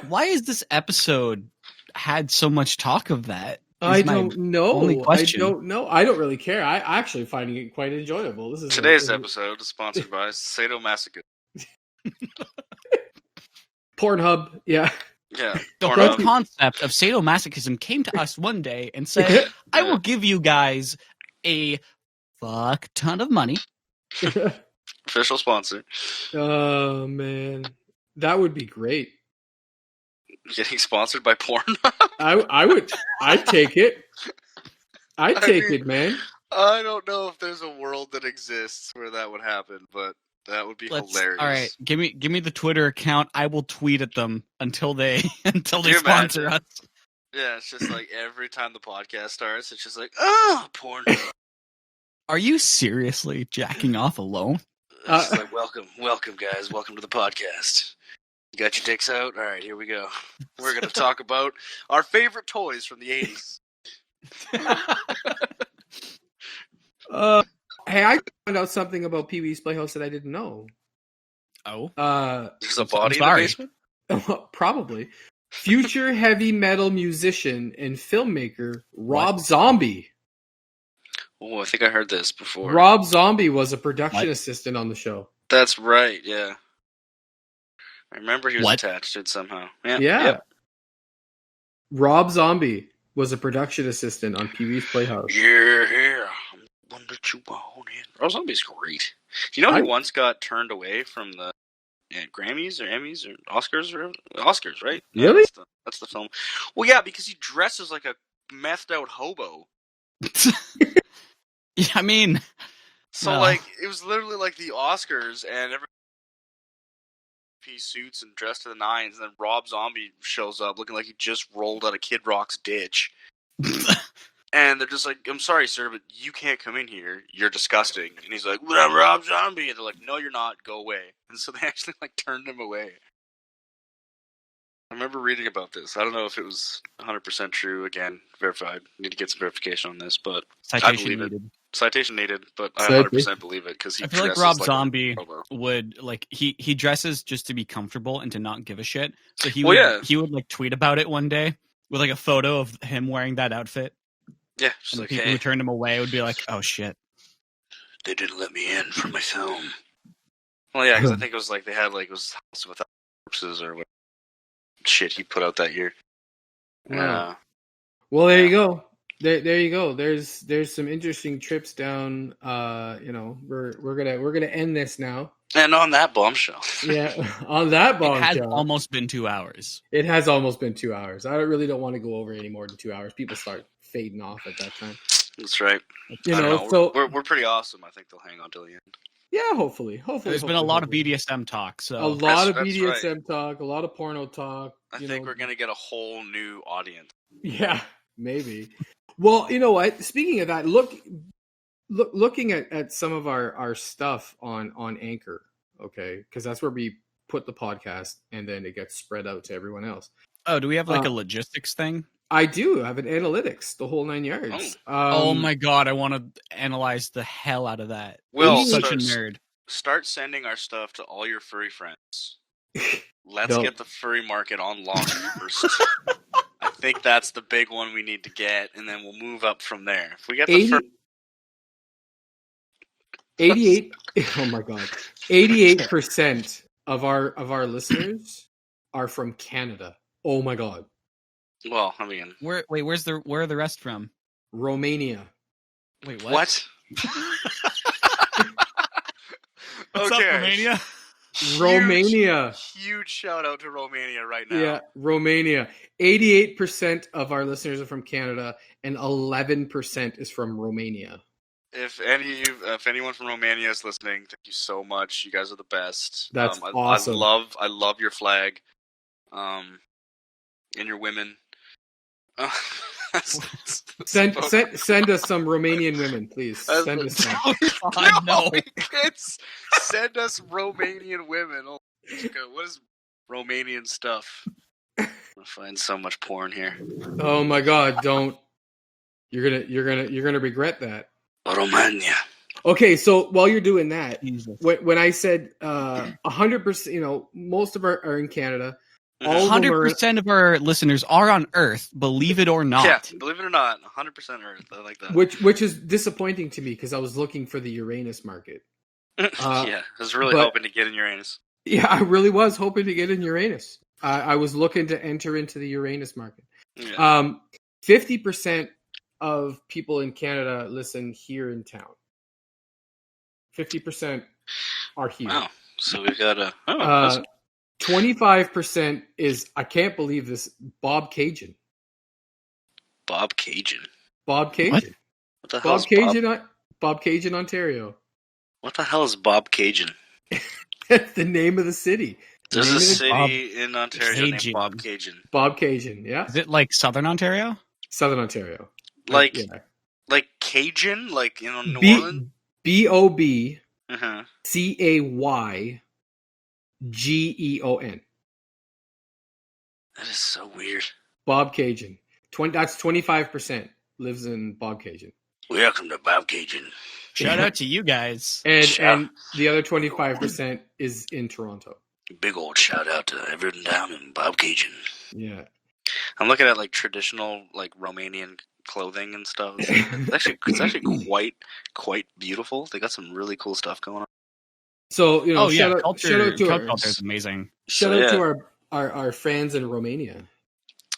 Why is this episode had so much talk of that? I don't know. I don't know. I don't really care. I actually finding it quite enjoyable. Today's episode is sponsored by sadomasochism. Pornhub. Yeah. Yeah. The whole concept of sadomasochism came to us one day and said, I will give you guys a fuck ton of money. Official sponsor. Oh, man. That would be great. Getting sponsored by porn? I'd take it. I'd take it, man. I don't know if there's a world that exists where that would happen, but that would be hilarious. All right, give me the Twitter account. I will tweet at them until they sponsor us. Yeah, it's just like every time the podcast starts, it's just like, porn. Are you seriously jacking off alone? It's like, welcome, guys. Welcome to the podcast. You got your dicks out? All right, here we go. We're going to talk about our favorite toys from the 80s. Hey, I found out something about Pee-wee's Playhouse that I didn't know. Oh? There's a body in the basement? Probably. Future heavy metal musician and filmmaker Rob Zombie. Oh, I think I heard this before. Rob Zombie was a production assistant on the show. That's right, yeah. I remember he was attached to it somehow. Yeah. Yep. Rob Zombie was a production assistant on Pee-wee's Playhouse. Yeah. Rob Zombie's great. Do you know he once got turned away from the Grammys or Emmys or Oscars? Oscars, right? Really? Yeah, that's the film. Well, yeah, because he dresses like a methed out hobo. Yeah, I mean... So, like, it was literally like the Oscars, and everyone suits and dressed to the nines, and then Rob Zombie shows up looking like he just rolled out of Kid Rock's ditch. And they're just like, I'm sorry, sir, but you can't come in here. You're disgusting. And he's like, well, I'm Rob Zombie. And they're like, no, you're not. Go away. And so they actually, like, turned him away. I remember reading about this. I don't know if it was 100% true. Again, verified. Need to get some verification on this, but I believe it. Citation needed, but I 100% believe it because I feel like Rob Zombie would like he dresses just to be comfortable and to not give a shit. So he would like tweet about it one day with like a photo of him wearing that outfit. Yeah, and like, people who turned him away would be like, "Oh shit, they didn't let me in for my film." Well, yeah, because I think it was like they had like it was House Without Corpses or what shit he put out that year. Wow. Well, there you go. There you go. There's some interesting trips down. We're gonna end this now. And on that bombshell. Yeah, on that bombshell. It has almost been 2 hours. It has almost been 2 hours. I really don't want to go over any more than 2 hours. People start fading off at that time. That's right. So we're pretty awesome. I think they'll hang on till the end. Yeah, hopefully. There's been a lot of BDSM talk. So a lot of BDSM talk, a lot of porno talk. I think we're gonna get a whole new audience. Yeah, maybe. Well, you know what? Speaking of that, looking at some of our stuff on Anchor, okay, because that's where we put the podcast, and then it gets spread out to everyone else. Oh, do we have like a logistics thing? I do. I have an analytics, the whole 9 yards. Oh my god, I want to analyze the hell out of that. Will, such a nerd. Start sending our stuff to all your furry friends. Let's get the furry market on lock first. I think that's the big one we need to get, and then we'll move up from there. If we get the 88. Oh my god, 88% of our listeners are from Canada. Oh my god. Well, I mean, where are the rest from? Romania. Wait, what? What's up, Romania? Romania. Huge shout out to Romania right now. Yeah, Romania. 88% of our listeners are from Canada, and 11% is from Romania. If anyone from Romania is listening, thank you so much. You guys are the best. That's awesome. I love your flag, and your women. Send us some Romanian women, please. Send us some. No. Send us Romanian women. Oh, what is Romanian stuff? I find so much porn here. Oh my god! Don't. You're gonna regret that. Romania. Okay, so while you're doing that, when I said 100%, most of are in Canada. 100% of our listeners are on Earth, believe it or not. Yeah, believe it or not, 100% Earth. I like that. Which is disappointing to me because I was looking for the Uranus market. Yeah, I was really hoping to get in Uranus. Yeah, I really was hoping to get in Uranus. I was looking to enter into the Uranus market. Yeah. 50% of people in Canada listen here in town. 50% are here. Wow. So we've got a 25% is, I can't believe this, Bob Cajun. Bob Cajun. Bob Cajun. What the hell Bob Cajun? Bob Cajun, Ontario. What the hell is Bob Cajun? That's the name of the city. There's a city in Ontario named Bob Cajun. Bob Cajun, yeah. Is it like Southern Ontario? Southern Ontario. Like Cajun? Like, New Orleans? BOB Uh-huh. CAYGEON. That is so weird. Bob Cajun. That's 25% lives in Bob Cajun. Welcome to Bob Cajun. Shout out to you guys. And the other 25% is in Toronto. Big old shout out to everyone down in Bob Cajun. Yeah. I'm looking at like traditional like Romanian clothing and stuff. It's actually quite beautiful. They got some really cool stuff going on. So, shout out culture to is amazing. Shout out to our fans in Romania.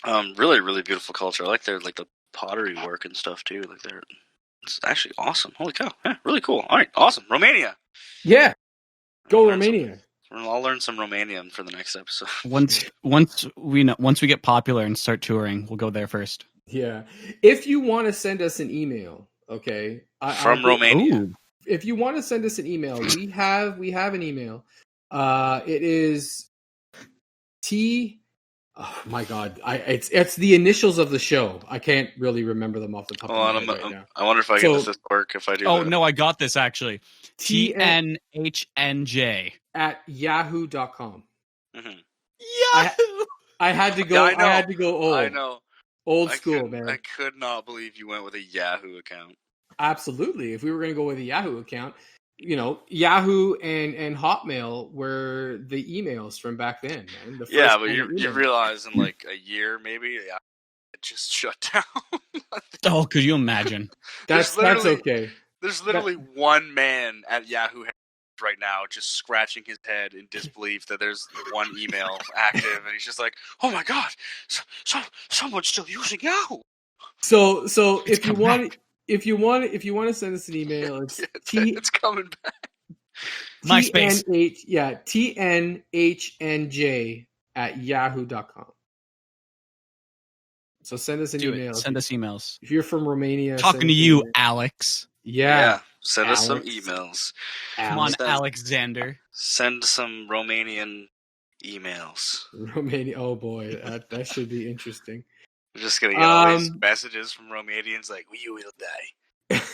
Really, really beautiful culture. I like their the pottery work and stuff too. It's actually awesome. Holy cow! Yeah, really cool. All right, awesome. Romania. Yeah, go Romania. I'll learn some Romanian for the next episode. Once we get popular and start touring, we'll go there first. Yeah, if you want to send us an email, okay, from Romania. Ooh. If you want to send us an email, we have an email. It is T. Oh my God! It's the initials of the show. I can't really remember them off the top of my head right now. I wonder if I get this to work if I do. Oh no, I got this actually. TNHNJ at yahoo.com. Mm-hmm. Yahoo! I had to go. I had to go old. I know. Old school, man. I could not believe you went with a Yahoo account. Absolutely. If we were going to go with a Yahoo account, Yahoo and Hotmail were the emails from back then, man. But you realize in like a year maybe, it just shut down. Oh, could you imagine? That's okay. There's literally one man at Yahoo right now just scratching his head in disbelief that there's one email active, and he's just like, "Oh my God, someone's still using Yahoo." So if you want to send us an email, it's coming back. MySpace. TNHNJ at yahoo.com. So send us an email. Send us emails. If you're from Romania. Talking to you, Alex. Yeah. Send us some emails. Come on, Alexander. Send some Romanian emails. Romania. Oh boy, that should be interesting. We're just gonna get all these messages from Romanians like, "We will die.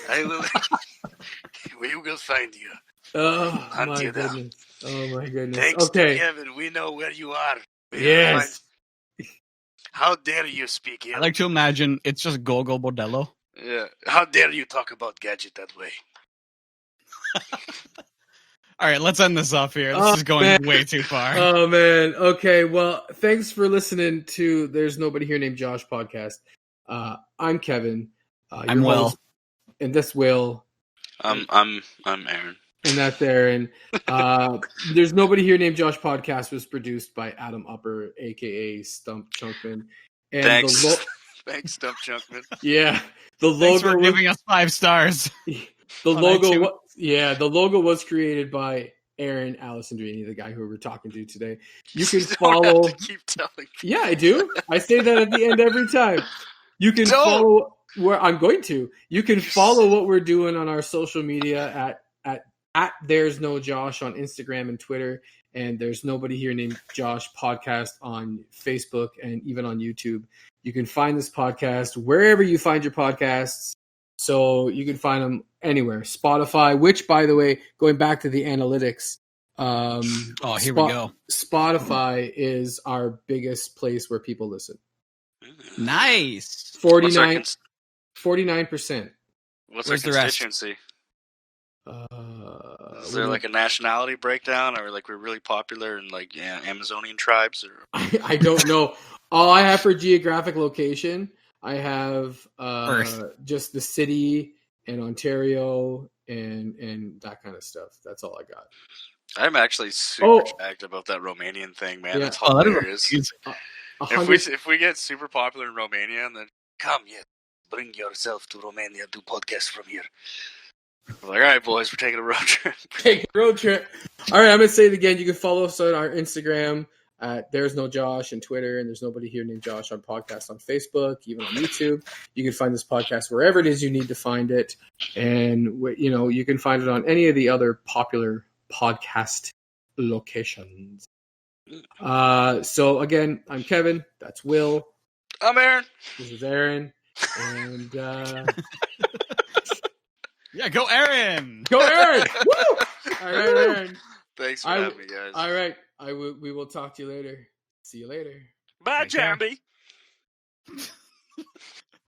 I will. We will find you. Oh my goodness. Oh my goodness. Thanks to Kevin, we know where you are. Yes. How dare you speak here? I like to imagine it's just Gogo Bordello. Yeah. How dare you talk about Gadget that way? All right, let's end this off here. This is going way too far. Oh, man. Okay, well, thanks for listening to There's Nobody Here Named Josh podcast. I'm Kevin. I'm Will. And that's Will. I'm Aaron. And that's Aaron. There's Nobody Here Named Josh podcast was produced by Adam Upper, a.k.a. Stump Chunkman. And thanks. Thanks, Stump Chunkman. Yeah. The logo Thanks for giving us 5 stars. The logo was created by Aaron Alessandrini, the guy who we're talking to today. You can follow. Have to keep telling me. Yeah, I do. I say that at the end every time. You can follow where I'm going to. You can follow what we're doing on our social media at There's No Josh on Instagram and Twitter, and There's Nobody Here Named Josh podcast on Facebook and even on YouTube. You can find this podcast wherever you find your podcasts. So you can find them anywhere. Spotify, which, by the way, going back to the analytics. Here we go. Spotify is our biggest place where people listen. Nice. 49%. What's our constituency? Is there like a nationality breakdown, or like we're really popular in like Amazonian tribes? Or I don't know. All I have for geographic location, I have just the city and Ontario and that kind of stuff. That's all I got. I'm actually super jacked about that Romanian thing, man. Yeah. That's hilarious. If we get super popular in Romania, and then come, bring yourself to Romania, do podcast from here. I'm like, all right, boys, we're taking a road trip. Take a road trip. All right, I'm gonna say it again. You can follow us on our Instagram. There's no Josh on Twitter, and there's nobody here named Josh on podcast on Facebook, even on YouTube. You can find this podcast wherever it is you need to find it, and you can find it on any of the other popular podcast locations. So again, I'm Kevin. That's Will. I'm Aaron. This is Aaron, and yeah, go Aaron! Go Aaron! Woo! All right, Aaron. Thanks for having me, guys. All right. We will talk to you later. See you later. Bye, Jambi.